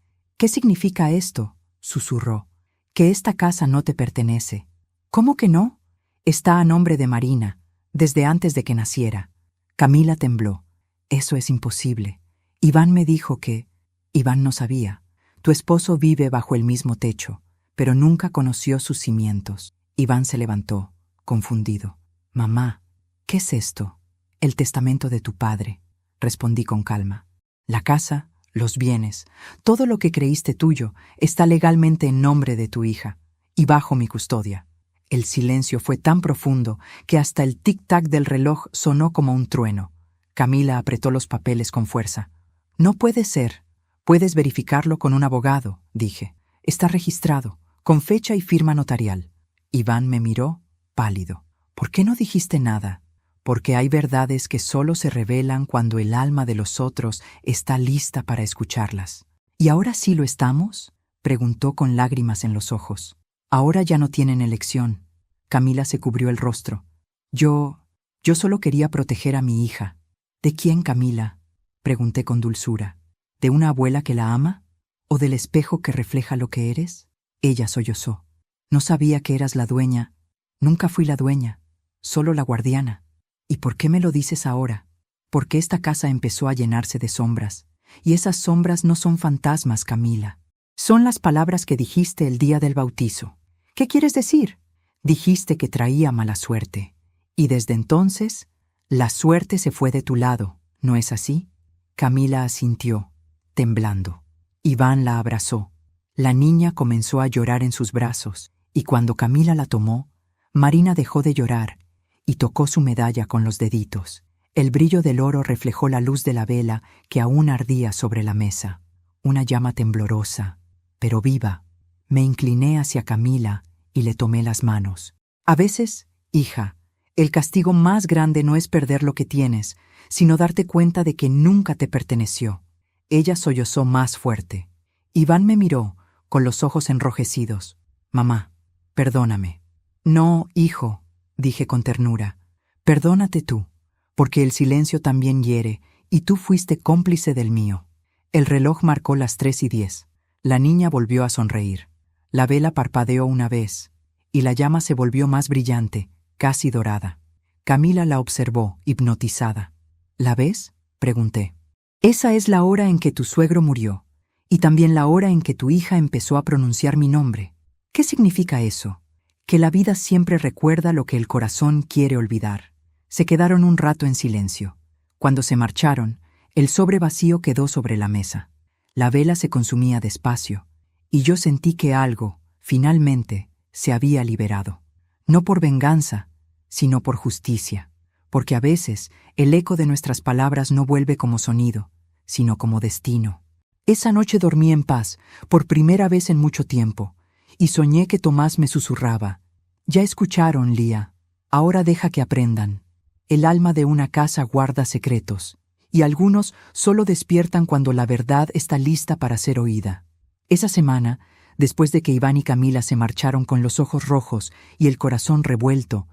significa esto?», susurró. «Que esta casa no te pertenece». «¿Cómo que no?». «Está a nombre de Marina, desde antes de que naciera». Camila tembló. «Eso es imposible. Iván me dijo que...». Iván no sabía. «Tu esposo vive bajo el mismo techo, pero nunca conoció sus cimientos». Iván se levantó, confundido. «Mamá, ¿qué es esto?». «El testamento de tu padre», respondí con calma. «La casa, los bienes, todo lo que creíste tuyo, está legalmente en nombre de tu hija y bajo mi custodia». El silencio fue tan profundo que hasta el tic-tac del reloj sonó como un trueno. Camila apretó los papeles con fuerza. «No puede ser. Puedes verificarlo con un abogado», dije. «Está registrado, con fecha y firma notarial». Iván me miró, pálido. «¿Por qué no dijiste nada?». «Porque hay verdades que solo se revelan cuando el alma de los otros está lista para escucharlas». «¿Y ahora sí lo estamos?», preguntó con lágrimas en los ojos. «Ahora ya no tienen elección». Camila se cubrió el rostro. Yo solo quería proteger a mi hija». «¿De quién, Camila?», pregunté con dulzura. «¿De una abuela que la ama? ¿O del espejo que refleja lo que eres?». Ella sollozó. «No sabía que eras la dueña. Nunca fui la dueña, solo la guardiana». «¿Y por qué me lo dices ahora?». «Porque esta casa empezó a llenarse de sombras. Y esas sombras no son fantasmas, Camila. Son las palabras que dijiste el día del bautizo». «¿Qué quieres decir?». «Dijiste que traía mala suerte. Y desde entonces, la suerte se fue de tu lado, ¿no es así?». Camila asintió, temblando. Iván la abrazó. La niña comenzó a llorar en sus brazos, y cuando Camila la tomó, Marina dejó de llorar y tocó su medalla con los deditos. El brillo del oro reflejó la luz de la vela que aún ardía sobre la mesa. Una llama temblorosa, pero viva. Me incliné hacia Camila y le tomé las manos. «A veces, hija, el castigo más grande no es perder lo que tienes, sino darte cuenta de que nunca te perteneció». Ella sollozó más fuerte. Iván me miró, con los ojos enrojecidos. «Mamá, perdóname». «No, hijo», dije con ternura. Perdónate tú, porque el silencio también hiere, y tú fuiste cómplice del mío. El reloj marcó las 3:10. La niña volvió a sonreír. La vela parpadeó una vez, y la llama se volvió más brillante, casi dorada. Camila la observó, hipnotizada. ¿La ves?, pregunté. Esa es la hora en que tu suegro murió, y también la hora en que tu hija empezó a pronunciar mi nombre. ¿Qué significa eso? Que la vida siempre recuerda lo que el corazón quiere olvidar. Se quedaron un rato en silencio. Cuando se marcharon, el sobre vacío quedó sobre la mesa. La vela se consumía despacio, y yo sentí que algo, finalmente, se había liberado. No por venganza, sino por justicia, porque a veces el eco de nuestras palabras no vuelve como sonido, sino como destino. Esa noche dormí en paz, por primera vez en mucho tiempo, y soñé que Tomás me susurraba: «Ya escucharon, Lía, ahora deja que aprendan. El alma de una casa guarda secretos, y algunos solo despiertan cuando la verdad está lista para ser oída». Esa semana, después de que Iván y Camila se marcharon con los ojos rojos y el corazón revuelto,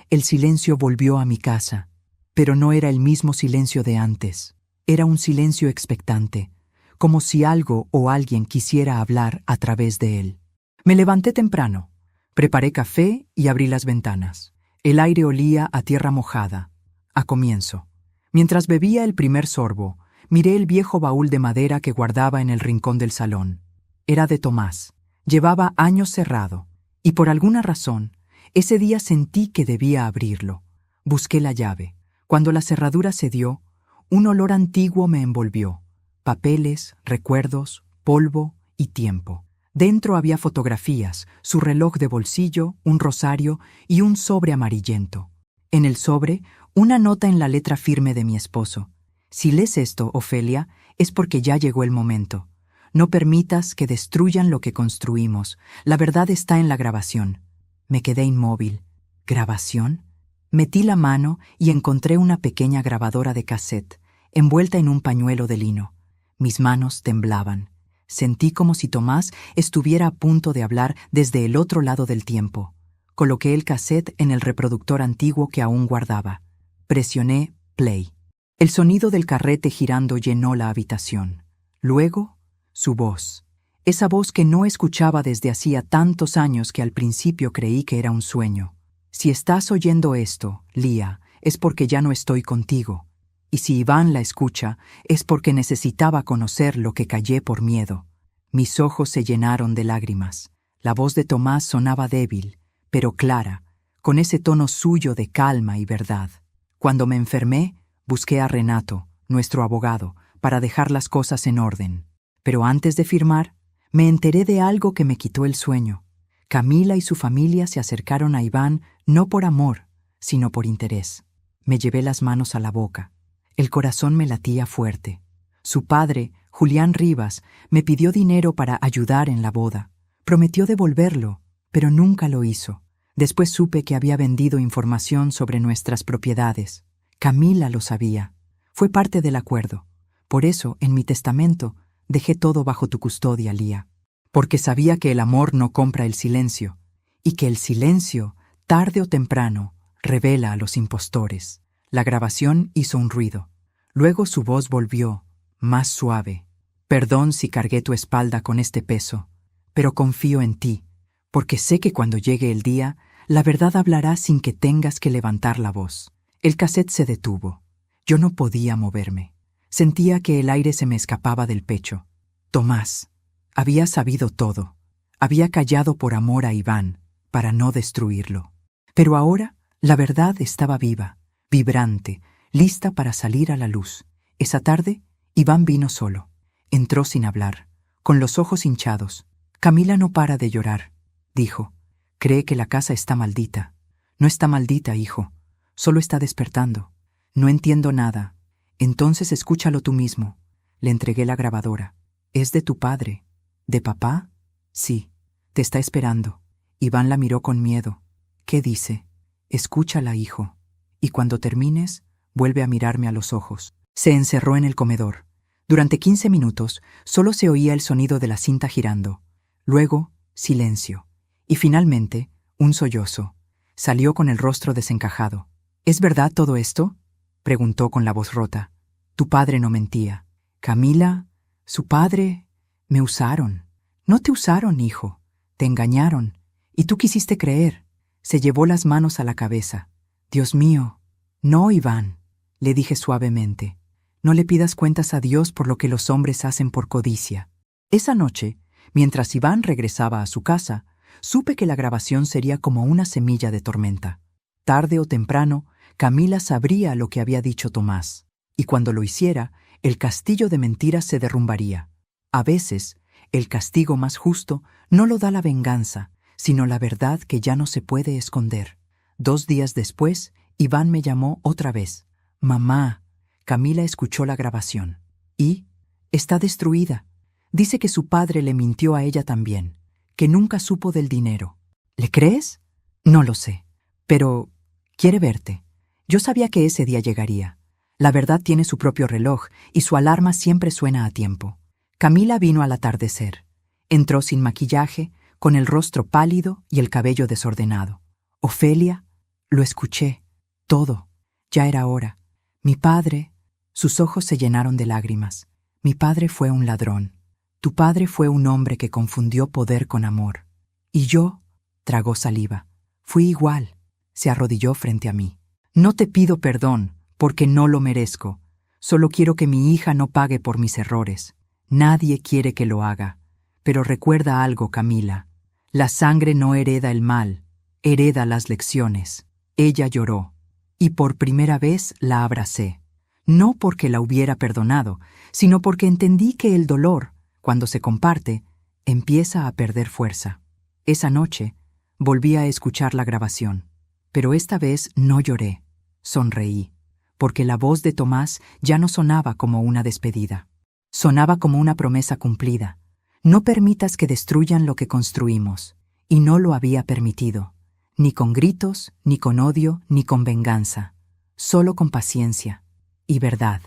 el silencio volvió a mi casa. Pero no era el mismo silencio de antes. Era un silencio expectante, como si algo o alguien quisiera hablar a través de él. Me levanté temprano, preparé café y abrí las ventanas. El aire olía a tierra mojada, a comienzo. Mientras bebía el primer sorbo, miré el viejo baúl de madera que guardaba en el rincón del salón. Era de Tomás. Llevaba años cerrado, y por alguna razón, ese día sentí que debía abrirlo. Busqué la llave. Cuando la cerradura cedió, un olor antiguo me envolvió. Papeles, recuerdos, polvo y tiempo. Dentro había fotografías, su reloj de bolsillo, un rosario y un sobre amarillento. En el sobre, una nota en la letra firme de mi esposo. «Si lees esto, Ofelia, es porque ya llegó el momento. No permitas que destruyan lo que construimos. La verdad está en la grabación». Me quedé inmóvil. ¿Grabación? Metí la mano y encontré una pequeña grabadora de cassette, envuelta en un pañuelo de lino. Mis manos temblaban. Sentí como si Tomás estuviera a punto de hablar desde el otro lado del tiempo. Coloqué el cassette en el reproductor antiguo que aún guardaba. Presioné play. El sonido del carrete girando llenó la habitación. Luego, su voz. Esa voz que no escuchaba desde hacía tantos años que al principio creí que era un sueño. «Si estás oyendo esto, Lía, es porque ya no estoy contigo. Y si Iván la escucha, es porque necesitaba conocer lo que callé por miedo». Mis ojos se llenaron de lágrimas. La voz de Tomás sonaba débil, pero clara, con ese tono suyo de calma y verdad. Cuando me enfermé, busqué a Renato, nuestro abogado, para dejar las cosas en orden. Pero antes de firmar, me enteré de algo que me quitó el sueño. Camila y su familia se acercaron a Iván no por amor, sino por interés. Me llevé las manos a la boca. El corazón me latía fuerte. Su padre, Julián Rivas, me pidió dinero para ayudar en la boda. Prometió devolverlo, pero nunca lo hizo. Después supe que había vendido información sobre nuestras propiedades. Camila lo sabía. Fue parte del acuerdo. Por eso, en mi testamento, dejé todo bajo tu custodia, Lía. Porque sabía que el amor no compra el silencio, y que el silencio, tarde o temprano, revela a los impostores. La grabación hizo un ruido. Luego su voz volvió, más suave. «Perdón si cargué tu espalda con este peso, pero confío en ti, porque sé que cuando llegue el día, la verdad hablará sin que tengas que levantar la voz». El cassette se detuvo. Yo no podía moverme. Sentía que el aire se me escapaba del pecho. Tomás había sabido todo. Había callado por amor a Iván, para no destruirlo. Pero ahora la verdad estaba viva, vibrante, lista para salir a la luz. Esa tarde, Iván vino solo. Entró sin hablar, con los ojos hinchados. «Camila no para de llorar», dijo. «Cree que la casa está maldita». «No está maldita, hijo. Solo está despertando. No entiendo nada». «Entonces escúchalo tú mismo». Le entregué la grabadora. «Es de tu padre». «¿De papá?» «Sí. Te está esperando». Iván la miró con miedo. «¿Qué dice?» «Escúchala, hijo. Y cuando termines, vuelve a mirarme a los ojos». Se encerró en el comedor. Durante 15 minutos solo se oía el sonido de la cinta girando. Luego, silencio. Y finalmente, un sollozo. Salió con el rostro desencajado. ¿Es verdad todo esto? Preguntó con la voz rota. Tu padre no mentía. Camila, su padre, me usaron. No te usaron, hijo. Te engañaron. Y tú quisiste creer. Se llevó las manos a la cabeza. Dios mío. No, Iván, le dije suavemente. No le pidas cuentas a Dios por lo que los hombres hacen por codicia. Esa noche, mientras Iván regresaba a su casa, supe que la grabación sería como una semilla de tormenta. Tarde o temprano, Camila sabría lo que había dicho Tomás, y cuando lo hiciera, el castillo de mentiras se derrumbaría. A veces, el castigo más justo no lo da la venganza, sino la verdad que ya no se puede esconder. 2 días después, Iván me llamó otra vez. Mamá, Camila escuchó la grabación. Y está destruida. Dice que su padre le mintió a ella también, que nunca supo del dinero. ¿Le crees? No lo sé. Pero quiere verte. Yo sabía que ese día llegaría. La verdad tiene su propio reloj y su alarma siempre suena a tiempo. Camila vino al atardecer. Entró sin maquillaje, con el rostro pálido y el cabello desordenado. Ofelia, lo escuché. Todo. Ya era hora. Mi padre... Sus ojos se llenaron de lágrimas. Mi padre fue un ladrón. Tu padre fue un hombre que confundió poder con amor. Y yo, tragó saliva. Fui igual. Se arrodilló frente a mí. No te pido perdón, porque no lo merezco. Solo quiero que mi hija no pague por mis errores. Nadie quiere que lo haga. Pero recuerda algo, Camila. La sangre no hereda el mal, hereda las lecciones. Ella lloró, y por primera vez la abracé. No porque la hubiera perdonado, sino porque entendí que el dolor, cuando se comparte, empieza a perder fuerza. Esa noche, volví a escuchar la grabación, pero esta vez no lloré, sonreí, porque la voz de Tomás ya no sonaba como una despedida. Sonaba como una promesa cumplida. No permitas que destruyan lo que construimos, y no lo había permitido, ni con gritos, ni con odio, ni con venganza, solo con paciencia y verdad.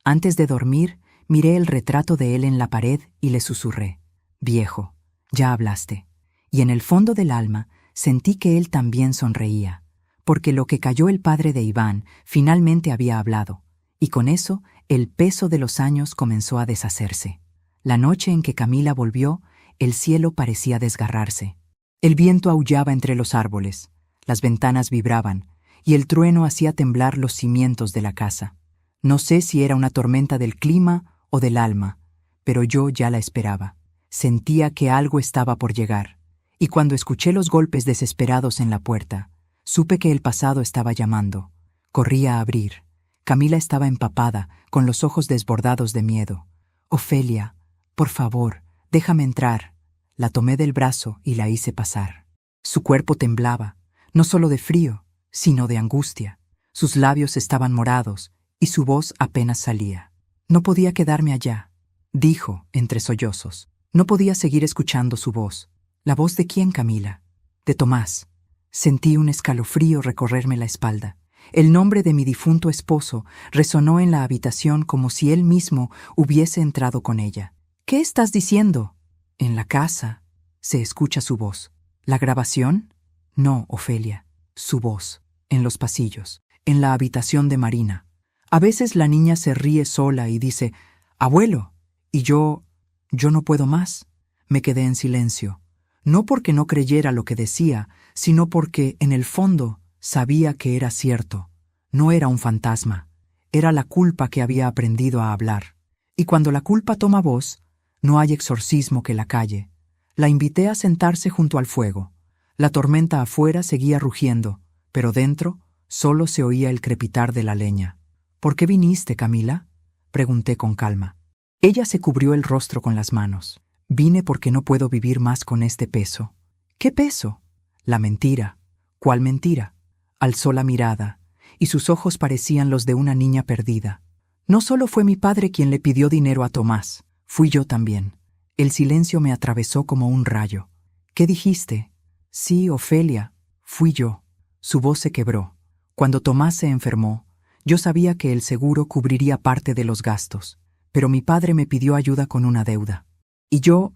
Antes de dormir, miré el retrato de él en la pared y le susurré: Viejo, ya hablaste. Y en el fondo del alma sentí que él también sonreía, porque lo que cayó el padre de Iván finalmente había hablado, y con eso el peso de los años comenzó a deshacerse. La noche en que Camila volvió, el cielo parecía desgarrarse. El viento aullaba entre los árboles, las ventanas vibraban, y el trueno hacía temblar los cimientos de la casa. No sé si era una tormenta del clima o del alma, pero yo ya la esperaba. Sentía que algo estaba por llegar, y cuando escuché los golpes desesperados en la puerta, supe que el pasado estaba llamando. Corrí a abrir. Camila estaba empapada, con los ojos desbordados de miedo. Ofelia, por favor, déjame entrar. La tomé del brazo y la hice pasar. Su cuerpo temblaba, no solo de frío, sino de angustia. Sus labios estaban morados y su voz apenas salía. No podía quedarme allá, dijo entre sollozos. No podía seguir escuchando su voz. ¿La voz de quién, Camila? De Tomás. Sentí un escalofrío recorrerme la espalda. El nombre de mi difunto esposo resonó en la habitación como si él mismo hubiese entrado con ella. ¿Qué estás diciendo? En la casa se escucha su voz. ¿La grabación? No, Ofelia. Su voz. En los pasillos. En la habitación de Marina. A veces la niña se ríe sola y dice: «Abuelo». Y yo no puedo más. Me quedé en silencio. No porque no creyera lo que decía, sino porque, en el fondo, sabía que era cierto. No era un fantasma. Era la culpa que había aprendido a hablar. Y cuando la culpa toma voz, no hay exorcismo que la calle. La invité a sentarse junto al fuego. La tormenta afuera seguía rugiendo, pero dentro solo se oía el crepitar de la leña. «¿Por qué viniste, Camila?», pregunté con calma. Ella se cubrió el rostro con las manos. «Vine porque no puedo vivir más con este peso». «¿Qué peso?». «La mentira». «¿Cuál mentira?». Alzó la mirada, y sus ojos parecían los de una niña perdida. «No solo fue mi padre quien le pidió dinero a Tomás, fui yo también». El silencio me atravesó como un rayo. «¿Qué dijiste?». «Sí, Ofelia, fui yo». Su voz se quebró. Cuando Tomás se enfermó, yo sabía que el seguro cubriría parte de los gastos, pero mi padre me pidió ayuda con una deuda. Y yo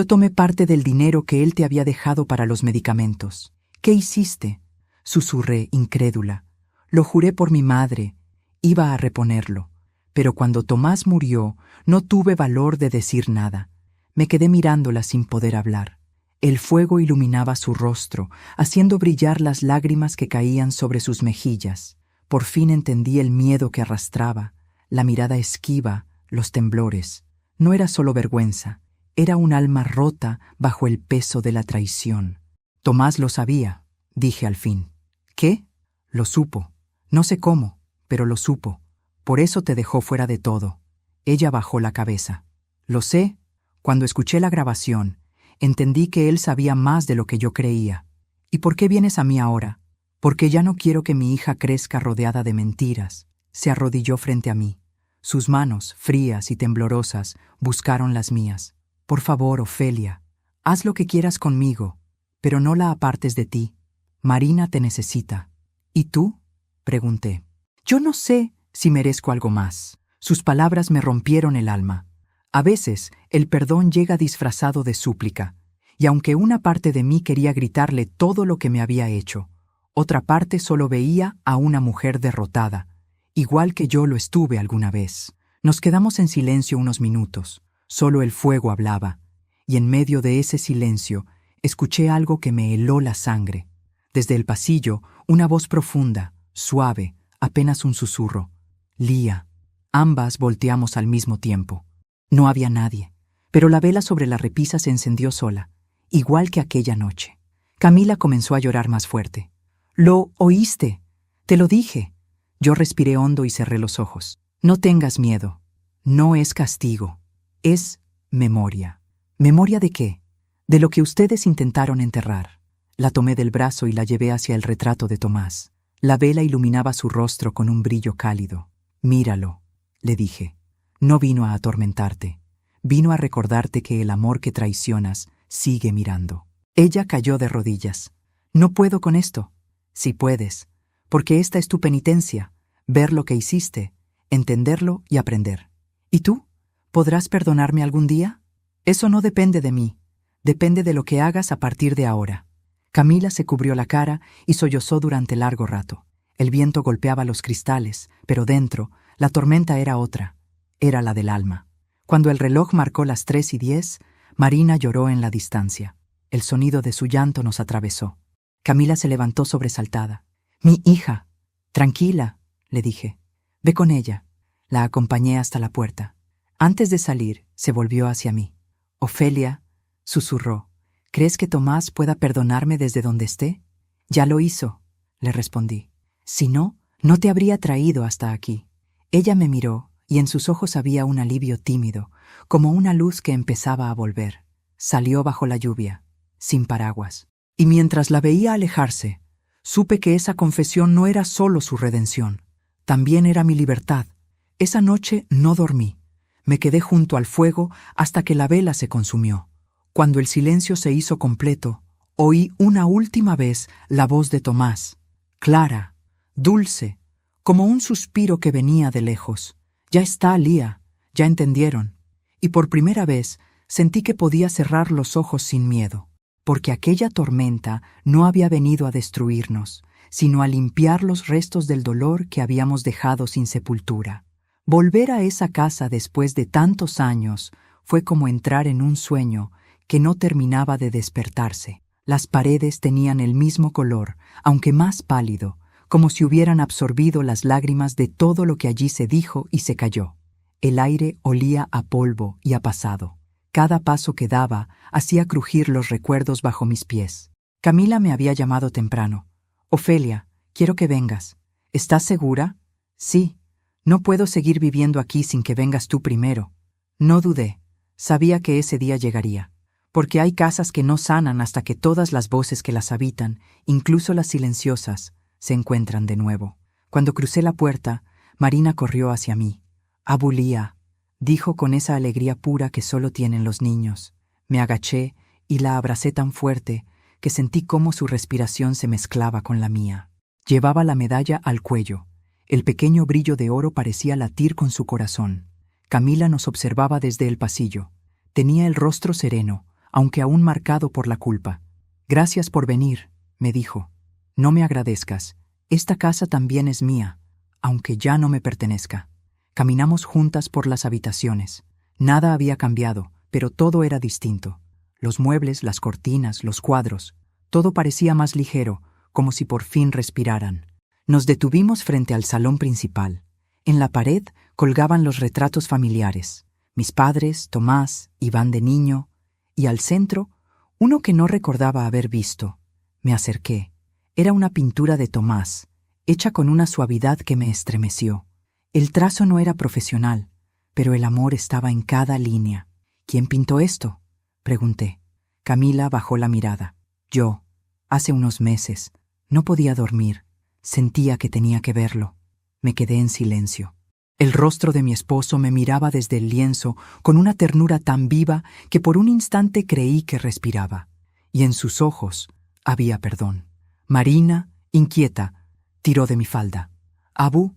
tomé parte del dinero que él te había dejado para los medicamentos. «¿Qué hiciste?». Susurré, incrédula. Lo juré por mi madre. Iba a reponerlo. Pero cuando Tomás murió, no tuve valor de decir nada. Me quedé mirándola sin poder hablar. El fuego iluminaba su rostro, haciendo brillar las lágrimas que caían sobre sus mejillas. Por fin entendí el miedo que arrastraba, la mirada esquiva, los temblores. No era solo vergüenza, era un alma rota bajo el peso de la traición. Tomás lo sabía, dije al fin. ¿Qué? Lo supo. No sé cómo, pero lo supo. Por eso te dejó fuera de todo. Ella bajó la cabeza. Lo sé. Cuando escuché la grabación, entendí que él sabía más de lo que yo creía. ¿Y por qué vienes a mí ahora? Porque ya no quiero que mi hija crezca rodeada de mentiras. Se arrodilló frente a mí. Sus manos, frías y temblorosas, buscaron las mías. Por favor, Ofelia, haz lo que quieras conmigo, pero no la apartes de ti. Marina te necesita. ¿Y tú? Pregunté. Yo no sé si merezco algo más. Sus palabras me rompieron el alma. A veces, el perdón llega disfrazado de súplica, y aunque una parte de mí quería gritarle todo lo que me había hecho, otra parte solo veía a una mujer derrotada, igual que yo lo estuve alguna vez. Nos quedamos en silencio unos minutos. Solo el fuego hablaba, y en medio de ese silencio escuché algo que me heló la sangre. Desde el pasillo, una voz profunda, suave, apenas un susurro. Lía. Ambas volteamos al mismo tiempo. No había nadie, pero la vela sobre la repisa se encendió sola, igual que aquella noche. Camila comenzó a llorar más fuerte. «¿Lo oíste? Te lo dije». Yo respiré hondo y cerré los ojos. «No tengas miedo. No es castigo. Es memoria». ¿Memoria de qué? De lo que ustedes intentaron enterrar. La tomé del brazo y la llevé hacia el retrato de Tomás. La vela iluminaba su rostro con un brillo cálido. «Míralo», le dije. «No vino a atormentarte. Vino a recordarte que el amor que traicionas sigue mirando». Ella cayó de rodillas. «No puedo con esto». «Sí puedes, porque esta es tu penitencia, ver lo que hiciste, entenderlo y aprender». «¿Y tú? ¿Podrás perdonarme algún día?» «Eso no depende de mí. Depende de lo que hagas a partir de ahora». Camila se cubrió la cara y sollozó durante largo rato. El viento golpeaba los cristales, pero dentro, la tormenta era otra. Era la del alma. Cuando el reloj marcó las 3:10, Marina lloró en la distancia. El sonido de su llanto nos atravesó. Camila se levantó sobresaltada. «Mi hija». «Tranquila», le dije. «Ve con ella». La acompañé hasta la puerta. Antes de salir, se volvió hacia mí. «Ofelia», susurró, «¿crees que Tomás pueda perdonarme desde donde esté?» «Ya lo hizo», le respondí. «Si no, no te habría traído hasta aquí». Ella me miró y en sus ojos había un alivio tímido, como una luz que empezaba a volver. Salió bajo la lluvia, sin paraguas. Y mientras la veía alejarse, supe que esa confesión no era solo su redención, también era mi libertad. Esa noche no dormí. Me quedé junto al fuego hasta que la vela se consumió. Cuando el silencio se hizo completo, oí una última vez la voz de Tomás, clara, dulce, como un suspiro que venía de lejos. «Ya está, Lía, ya entendieron». Y por primera vez sentí que podía cerrar los ojos sin miedo, porque aquella tormenta no había venido a destruirnos, sino a limpiar los restos del dolor que habíamos dejado sin sepultura. Volver a esa casa después de tantos años fue como entrar en un sueño que no terminaba de despertarse. Las paredes tenían el mismo color, aunque más pálido, como si hubieran absorbido las lágrimas de todo lo que allí se dijo y se cayó. El aire olía a polvo y a pasado. Cada paso que daba hacía crujir los recuerdos bajo mis pies. Camila me había llamado temprano. «Ofelia, quiero que vengas». «¿Estás segura?» «Sí. No puedo seguir viviendo aquí sin que vengas tú primero». No dudé. Sabía que ese día llegaría. Porque hay casas que no sanan hasta que todas las voces que las habitan, incluso las silenciosas, se encuentran de nuevo. Cuando crucé la puerta, Marina corrió hacia mí. «Abu Lía», dijo con esa alegría pura que solo tienen los niños. Me agaché y la abracé tan fuerte que sentí cómo su respiración se mezclaba con la mía. Llevaba la medalla al cuello. El pequeño brillo de oro parecía latir con su corazón. Camila nos observaba desde el pasillo. Tenía el rostro sereno, aunque aún marcado por la culpa. «Gracias por venir», me dijo. «No me agradezcas. Esta casa también es mía, aunque ya no me pertenezca. Caminamos juntas por las habitaciones. Nada había cambiado, pero todo era distinto. Los muebles, las cortinas, los cuadros, todo parecía más ligero, como si por fin respiraran. Nos detuvimos frente al salón principal. En la pared colgaban los retratos familiares. Mis padres, Tomás, Iván de niño, y al centro, uno que no recordaba haber visto. Me acerqué. Era una pintura de Tomás, hecha con una suavidad que me estremeció. El trazo no era profesional, pero el amor estaba en cada línea. ¿Quién pintó esto?, pregunté. Camila bajó la mirada. Yo, hace unos meses, no podía dormir. Sentía que tenía que verlo. Me quedé en silencio. El rostro de mi esposo me miraba desde el lienzo con una ternura tan viva que por un instante creí que respiraba. Y en sus ojos había perdón. Marina, inquieta, tiró de mi falda. «Abu,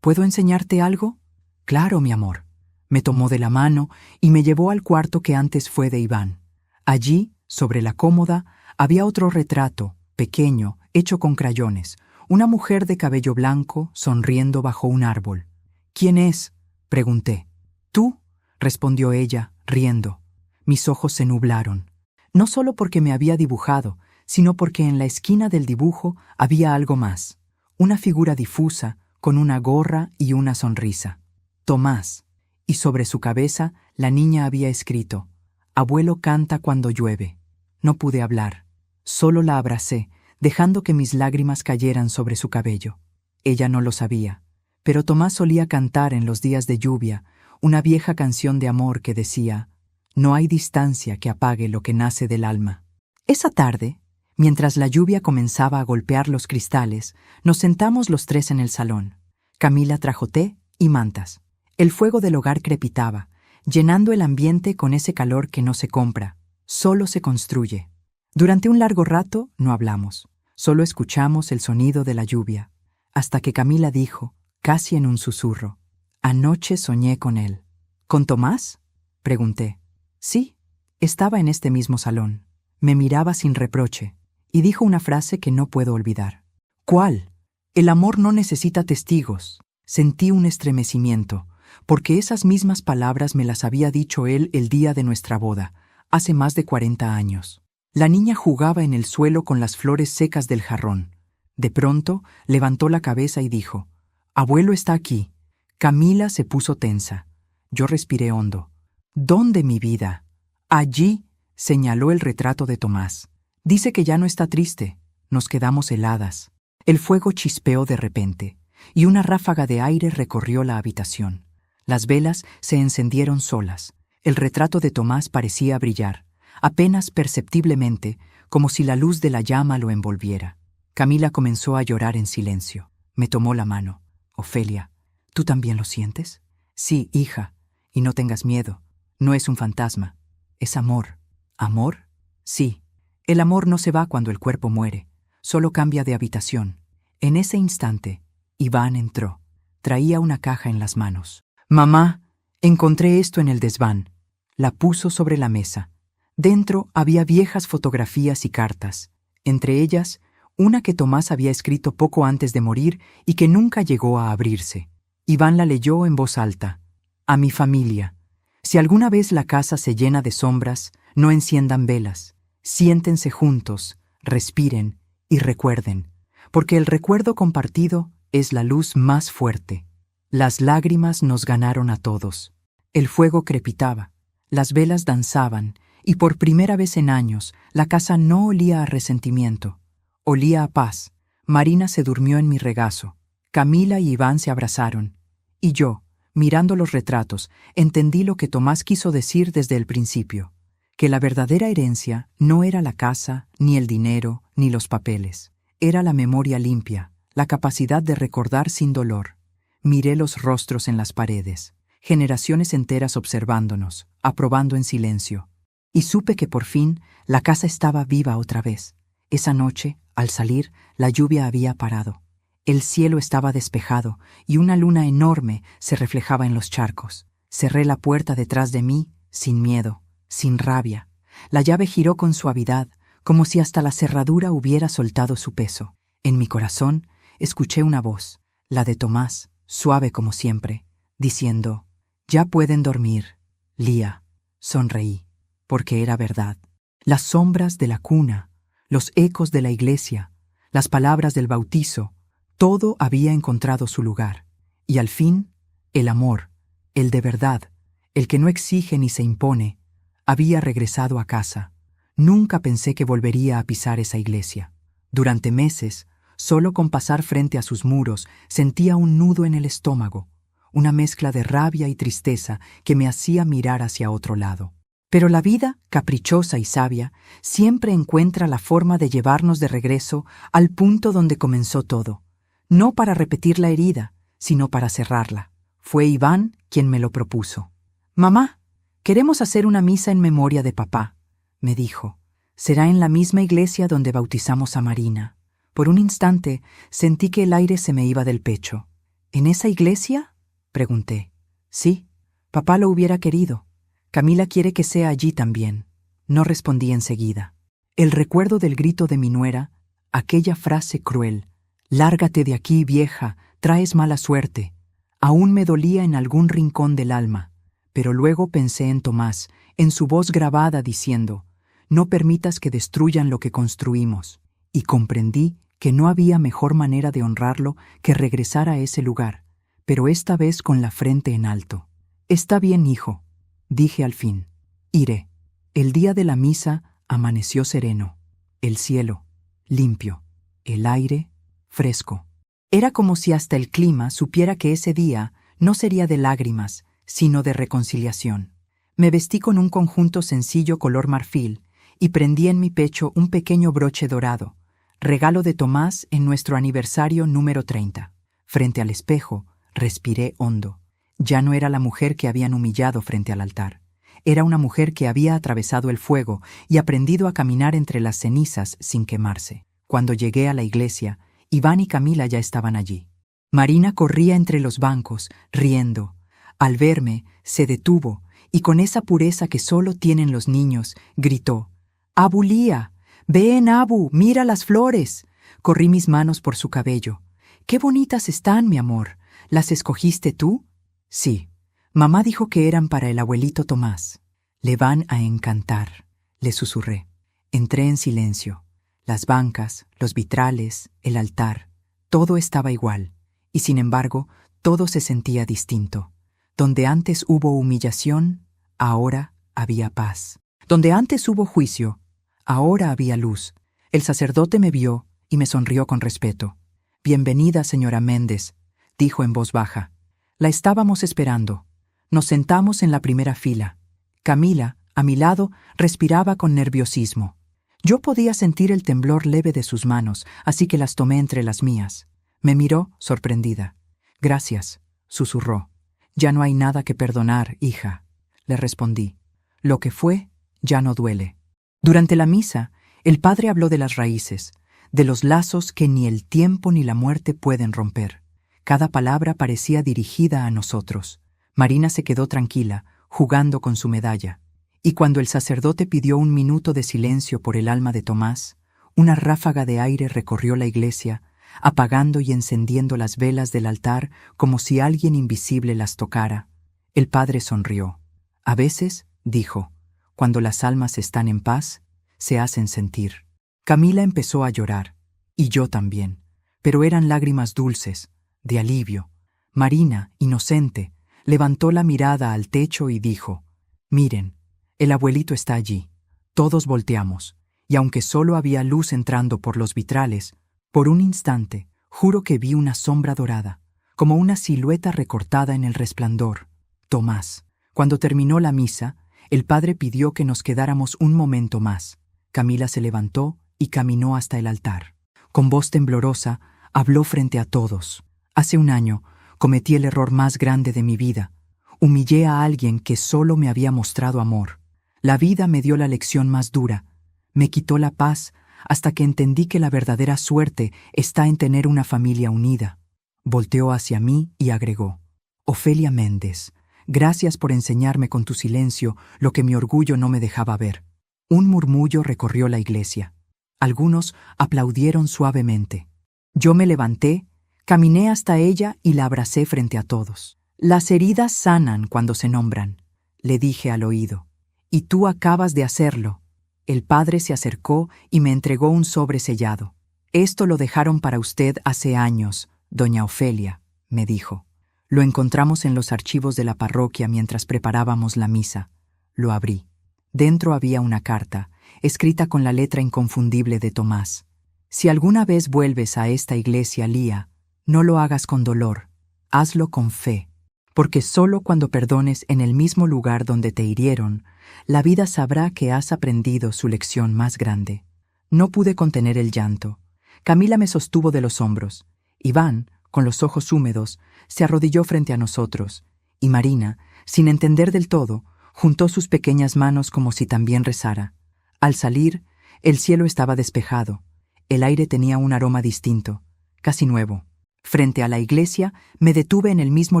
¿puedo enseñarte algo?» «Claro, mi amor». Me tomó de la mano y me llevó al cuarto que antes fue de Iván. Allí, sobre la cómoda, había otro retrato, pequeño, hecho con crayones. Una mujer de cabello blanco, sonriendo bajo un árbol. «¿Quién es?», pregunté. «Tú», respondió ella, riendo. Mis ojos se nublaron. No solo porque me había dibujado, sino porque en la esquina del dibujo había algo más. Una figura difusa, con una gorra y una sonrisa. Tomás. Y sobre su cabeza la niña había escrito: «Abuelo canta cuando llueve». No pude hablar. Solo la abracé, dejando que mis lágrimas cayeran sobre su cabello. Ella no lo sabía, pero Tomás solía cantar en los días de lluvia una vieja canción de amor que decía: «No hay distancia que apague lo que nace del alma». Esa tarde, mientras la lluvia comenzaba a golpear los cristales, nos sentamos los tres en el salón. Camila trajo té y mantas. El fuego del hogar crepitaba, llenando el ambiente con ese calor que no se compra, solo se construye. Durante un largo rato no hablamos, solo escuchamos el sonido de la lluvia, hasta que Camila dijo, casi en un susurro: «Anoche soñé con él». «¿Con Tomás?», pregunté. «Sí, estaba en este mismo salón». Me miraba sin reproche, y dijo una frase que no puedo olvidar. «¿Cuál?». «El amor no necesita testigos». Sentí un estremecimiento, porque esas mismas palabras me las había dicho él el día de nuestra boda, hace más de 40 años. La niña jugaba en el suelo con las flores secas del jarrón. De pronto, levantó la cabeza y dijo: «Abuelo está aquí». Camila se puso tensa. Yo respiré hondo. «¿Dónde, mi vida?» «Allí», señaló el retrato de Tomás. «Dice que ya no está triste». Nos quedamos heladas. El fuego chispeó de repente, y una ráfaga de aire recorrió la habitación. Las velas se encendieron solas. El retrato de Tomás parecía brillar, apenas perceptiblemente, como si la luz de la llama lo envolviera. Camila comenzó a llorar en silencio. Me tomó la mano. «Ofelia, ¿tú también lo sientes?». «Sí, hija, y no tengas miedo. No es un fantasma. Es amor». «¿Amor?». «Sí. El amor no se va cuando el cuerpo muere, solo cambia de habitación». En ese instante, Iván entró. Traía una caja en las manos. «Mamá, encontré esto en el desván». La puso sobre la mesa. Dentro había viejas fotografías y cartas, entre ellas una que Tomás había escrito poco antes de morir y que nunca llegó a abrirse. Iván la leyó en voz alta. «A mi familia. Si alguna vez la casa se llena de sombras, no enciendan velas. Siéntense juntos, respiren y recuerden, porque el recuerdo compartido es la luz más fuerte». Las lágrimas nos ganaron a todos. El fuego crepitaba, las velas danzaban, y por primera vez en años la casa no olía a resentimiento. Olía a paz. Marina se durmió en mi regazo. Camila y Iván se abrazaron. Y yo, mirando los retratos, entendí lo que Tomás quiso decir desde el principio, que la verdadera herencia no era la casa, ni el dinero, ni los papeles. Era la memoria limpia, la capacidad de recordar sin dolor. Miré los rostros en las paredes, generaciones enteras observándonos, aprobando en silencio. Y supe que por fin la casa estaba viva otra vez. Esa noche, al salir, la lluvia había parado. El cielo estaba despejado y una luna enorme se reflejaba en los charcos. Cerré la puerta detrás de mí, sin miedo, sin rabia. La llave giró con suavidad, como si hasta la cerradura hubiera soltado su peso. En mi corazón escuché una voz, la de Tomás, suave como siempre, diciendo: «Ya pueden dormir, Lía». Sonreí, porque era verdad. Las sombras de la cuna, los ecos de la iglesia, las palabras del bautizo, todo había encontrado su lugar. Y al fin, el amor, el de verdad, el que no exige ni se impone, había regresado a casa. Nunca pensé que volvería a pisar esa iglesia. Durante meses, solo con pasar frente a sus muros, sentía un nudo en el estómago, una mezcla de rabia y tristeza que me hacía mirar hacia otro lado. Pero la vida, caprichosa y sabia, siempre encuentra la forma de llevarnos de regreso al punto donde comenzó todo, no para repetir la herida, sino para cerrarla. Fue Iván quien me lo propuso. «Mamá, queremos hacer una misa en memoria de papá», me dijo. «Será en la misma iglesia donde bautizamos a Marina». Por un instante sentí que el aire se me iba del pecho. «¿En esa iglesia?», pregunté. «Sí, papá lo hubiera querido. Camila quiere que sea allí también». No respondí enseguida. El recuerdo del grito de mi nuera, aquella frase cruel, «Lárgate de aquí, vieja, traes mala suerte», aún me dolía en algún rincón del alma. Pero luego pensé en Tomás, en su voz grabada diciendo: «No permitas que destruyan lo que construimos». Y comprendí que no había mejor manera de honrarlo que regresar a ese lugar, pero esta vez con la frente en alto. «Está bien, hijo», dije al fin. «Iré». El día de la misa amaneció sereno. El cielo, limpio. El aire, fresco. Era como si hasta el clima supiera que ese día no sería de lágrimas, sino de reconciliación. Me vestí con un conjunto sencillo color marfil y prendí en mi pecho un pequeño broche dorado, regalo de Tomás en nuestro aniversario número 30. Frente al espejo, respiré hondo. Ya no era la mujer que habían humillado frente al altar. Era una mujer que había atravesado el fuego y aprendido a caminar entre las cenizas sin quemarse. Cuando llegué a la iglesia, Iván y Camila ya estaban allí. Marina corría entre los bancos, riendo. Al verme, se detuvo y con esa pureza que solo tienen los niños, gritó: «¡Abu Lía! ¡Ven, Abu! ¡Mira las flores!». Corrí mis manos por su cabello. «¡Qué bonitas están, mi amor! ¿Las escogiste tú?». «Sí. Mamá dijo que eran para el abuelito Tomás». «Le van a encantar», le susurré. Entré en silencio. Las bancas, los vitrales, el altar, todo estaba igual, y sin embargo, todo se sentía distinto. Donde antes hubo humillación, ahora había paz. Donde antes hubo juicio, ahora había luz. El sacerdote me vio y me sonrió con respeto. «Bienvenida, señora Méndez», dijo en voz baja. La estábamos esperando. Nos sentamos en la primera fila. Camila, a mi lado, respiraba con nerviosismo. Yo podía sentir el temblor leve de sus manos, así que las tomé entre las mías. Me miró, sorprendida. «Gracias», susurró. «Ya no hay nada que perdonar, hija», le respondí. «Lo que fue, ya no duele». Durante la misa, el padre habló de las raíces, de los lazos que ni el tiempo ni la muerte pueden romper. Cada palabra parecía dirigida a nosotros. Marina se quedó tranquila, jugando con su medalla. Y cuando el sacerdote pidió un minuto de silencio por el alma de Tomás, una ráfaga de aire recorrió la iglesia, apagando y encendiendo las velas del altar como si alguien invisible las tocara. El padre sonrió. «A veces», dijo, «cuando las almas están en paz, se hacen sentir». Camila empezó a llorar, y yo también, pero eran lágrimas dulces, de alivio. Marina, inocente, levantó la mirada al techo y dijo: «Miren, el abuelito está allí». Todos volteamos, y aunque solo había luz entrando por los vitrales, por un instante, juro que vi una sombra dorada, como una silueta recortada en el resplandor. Tomás. Cuando terminó la misa, el padre pidió que nos quedáramos un momento más. Camila se levantó y caminó hasta el altar. Con voz temblorosa, habló frente a todos. «Hace un año, cometí el error más grande de mi vida. Humillé a alguien que solo me había mostrado amor. La vida me dio la lección más dura. Me quitó la paz hasta que entendí que la verdadera suerte está en tener una familia unida». Volteó hacia mí y agregó: «Ofelia Méndez, gracias por enseñarme con tu silencio lo que mi orgullo no me dejaba ver». Un murmullo recorrió la iglesia. Algunos aplaudieron suavemente. Yo me levanté Caminé hasta ella y la abracé frente a todos. Las heridas sanan cuando se nombran, le dije al oído. Y tú acabas de hacerlo. El padre se acercó y me entregó un sobre sellado. Esto lo dejaron para usted hace años, doña Ofelia, me dijo. Lo encontramos en los archivos de la parroquia mientras preparábamos la misa. Lo abrí. Dentro había una carta, escrita con la letra inconfundible de Tomás. Si alguna vez vuelves a esta iglesia, Lía, no lo hagas con dolor, hazlo con fe, porque solo cuando perdones en el mismo lugar donde te hirieron, la vida sabrá que has aprendido su lección más grande. No pude contener el llanto. Camila me sostuvo de los hombros. Iván, con los ojos húmedos, se arrodilló frente a nosotros, y Marina, sin entender del todo, juntó sus pequeñas manos como si también rezara. Al salir, el cielo estaba despejado. El aire tenía un aroma distinto, casi nuevo. Frente a la iglesia, me detuve en el mismo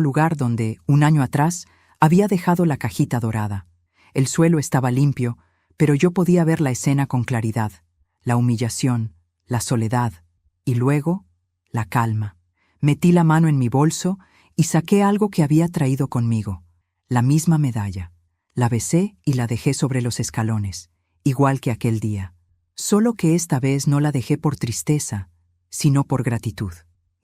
lugar donde, un año atrás, había dejado la cajita dorada. El suelo estaba limpio, pero yo podía ver la escena con claridad. La humillación, la soledad, y luego, la calma. Metí la mano en mi bolso y saqué algo que había traído conmigo, la misma medalla. La besé y la dejé sobre los escalones, igual que aquel día. Solo que esta vez no la dejé por tristeza, sino por gratitud.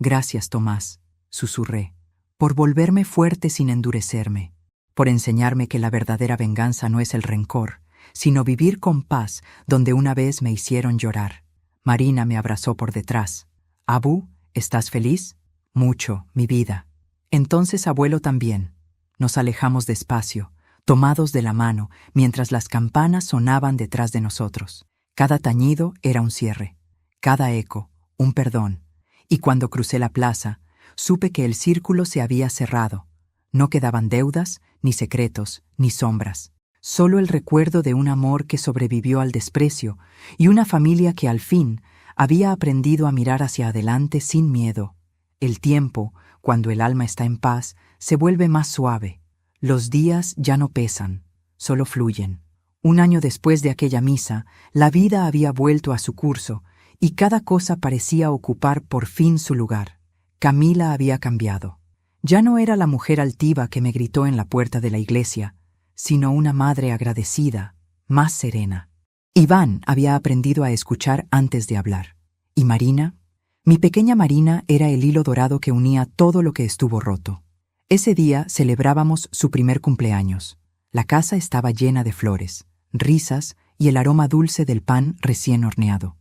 Gracias, Tomás, susurré, por volverme fuerte sin endurecerme, por enseñarme que la verdadera venganza no es el rencor, sino vivir con paz donde una vez me hicieron llorar. Marina me abrazó por detrás. Abu, ¿estás feliz? Mucho, mi vida. Entonces abuelo también. Nos alejamos despacio, tomados de la mano, mientras las campanas sonaban detrás de nosotros. Cada tañido era un cierre, cada eco, un perdón. Y cuando crucé la plaza, supe que el círculo se había cerrado. No quedaban deudas, ni secretos, ni sombras. Solo el recuerdo de un amor que sobrevivió al desprecio y una familia que al fin había aprendido a mirar hacia adelante sin miedo. El tiempo, cuando el alma está en paz, se vuelve más suave. Los días ya no pesan, solo fluyen. Un año después de aquella misa, la vida había vuelto a su curso y cada cosa parecía ocupar por fin su lugar. Camila había cambiado. Ya no era la mujer altiva que me gritó en la puerta de la iglesia, sino una madre agradecida, más serena. Iván había aprendido a escuchar antes de hablar. ¿Y Marina? Mi pequeña Marina era el hilo dorado que unía todo lo que estuvo roto. Ese día celebrábamos su primer cumpleaños. La casa estaba llena de flores, risas y el aroma dulce del pan recién horneado.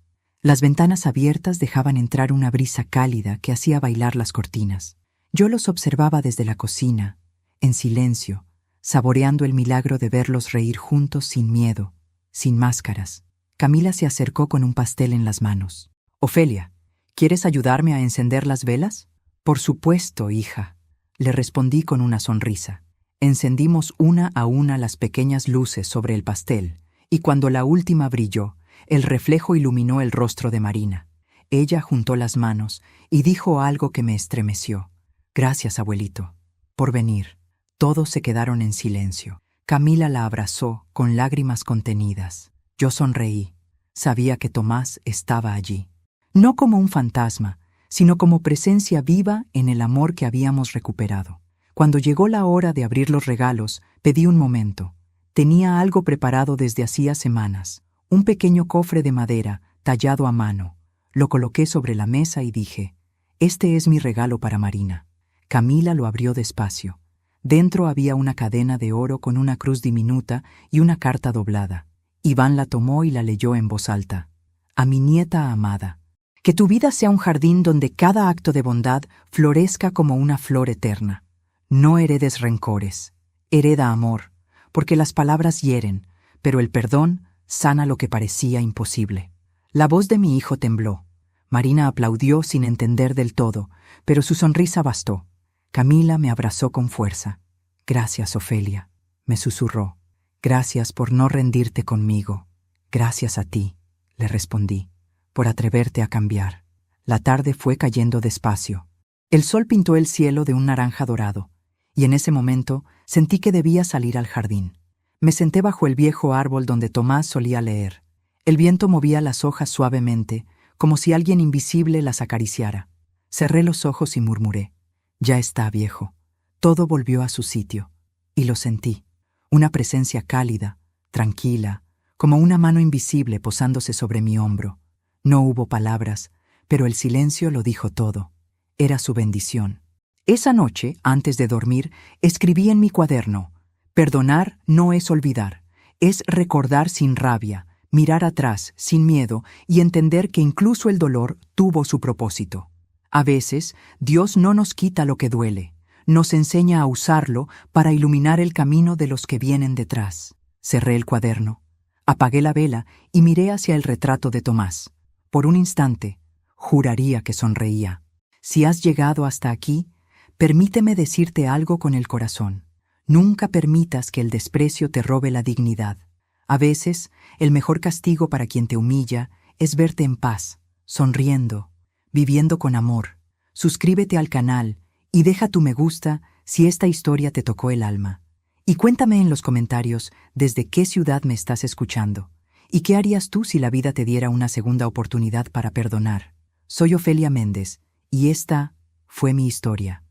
Las ventanas abiertas dejaban entrar una brisa cálida que hacía bailar las cortinas. Yo los observaba desde la cocina, en silencio, saboreando el milagro de verlos reír juntos sin miedo, sin máscaras. Camila se acercó con un pastel en las manos. «Ofelia, ¿quieres ayudarme a encender las velas?» «Por supuesto, hija», le respondí con una sonrisa. Encendimos una a una las pequeñas luces sobre el pastel, y cuando la última brilló, el reflejo iluminó el rostro de Marina. Ella juntó las manos y dijo algo que me estremeció. «Gracias, abuelito, por venir». Todos se quedaron en silencio. Camila la abrazó con lágrimas contenidas. Yo sonreí. Sabía que Tomás estaba allí. No como un fantasma, sino como presencia viva en el amor que habíamos recuperado. Cuando llegó la hora de abrir los regalos, pedí un momento. Tenía algo preparado desde hacía semanas. Un pequeño cofre de madera, tallado a mano. Lo coloqué sobre la mesa y dije, «Este es mi regalo para Marina». Camila lo abrió despacio. Dentro había una cadena de oro con una cruz diminuta y una carta doblada. Iván la tomó y la leyó en voz alta. «A mi nieta amada. Que tu vida sea un jardín donde cada acto de bondad florezca como una flor eterna. No heredes rencores. Hereda amor, porque las palabras hieren, pero el perdón sana lo que parecía imposible». La voz de mi hijo tembló. Marina aplaudió sin entender del todo, pero su sonrisa bastó. Camila me abrazó con fuerza. «Gracias, Ofelia», me susurró. «Gracias por no rendirte conmigo. Gracias a ti», le respondí, «por atreverte a cambiar». La tarde fue cayendo despacio. El sol pintó el cielo de un naranja dorado, y en ese momento sentí que debía salir al jardín. Me senté bajo el viejo árbol donde Tomás solía leer. El viento movía las hojas suavemente, como si alguien invisible las acariciara. Cerré los ojos y murmuré: ya está, viejo. Todo volvió a su sitio. Y lo sentí. Una presencia cálida, tranquila, como una mano invisible posándose sobre mi hombro. No hubo palabras, pero el silencio lo dijo todo. Era su bendición. Esa noche, antes de dormir, escribí en mi cuaderno: perdonar no es olvidar, es recordar sin rabia, mirar atrás sin miedo y entender que incluso el dolor tuvo su propósito. A veces, Dios no nos quita lo que duele, nos enseña a usarlo para iluminar el camino de los que vienen detrás. Cerré el cuaderno, apagué la vela y miré hacia el retrato de Tomás. Por un instante, juraría que sonreía. Si has llegado hasta aquí, permíteme decirte algo con el corazón. Nunca permitas que el desprecio te robe la dignidad. A veces, el mejor castigo para quien te humilla es verte en paz, sonriendo, viviendo con amor. Suscríbete al canal y deja tu me gusta si esta historia te tocó el alma. Y cuéntame en los comentarios desde qué ciudad me estás escuchando. ¿Y qué harías tú si la vida te diera una segunda oportunidad para perdonar? Soy Ofelia Méndez y esta fue mi historia.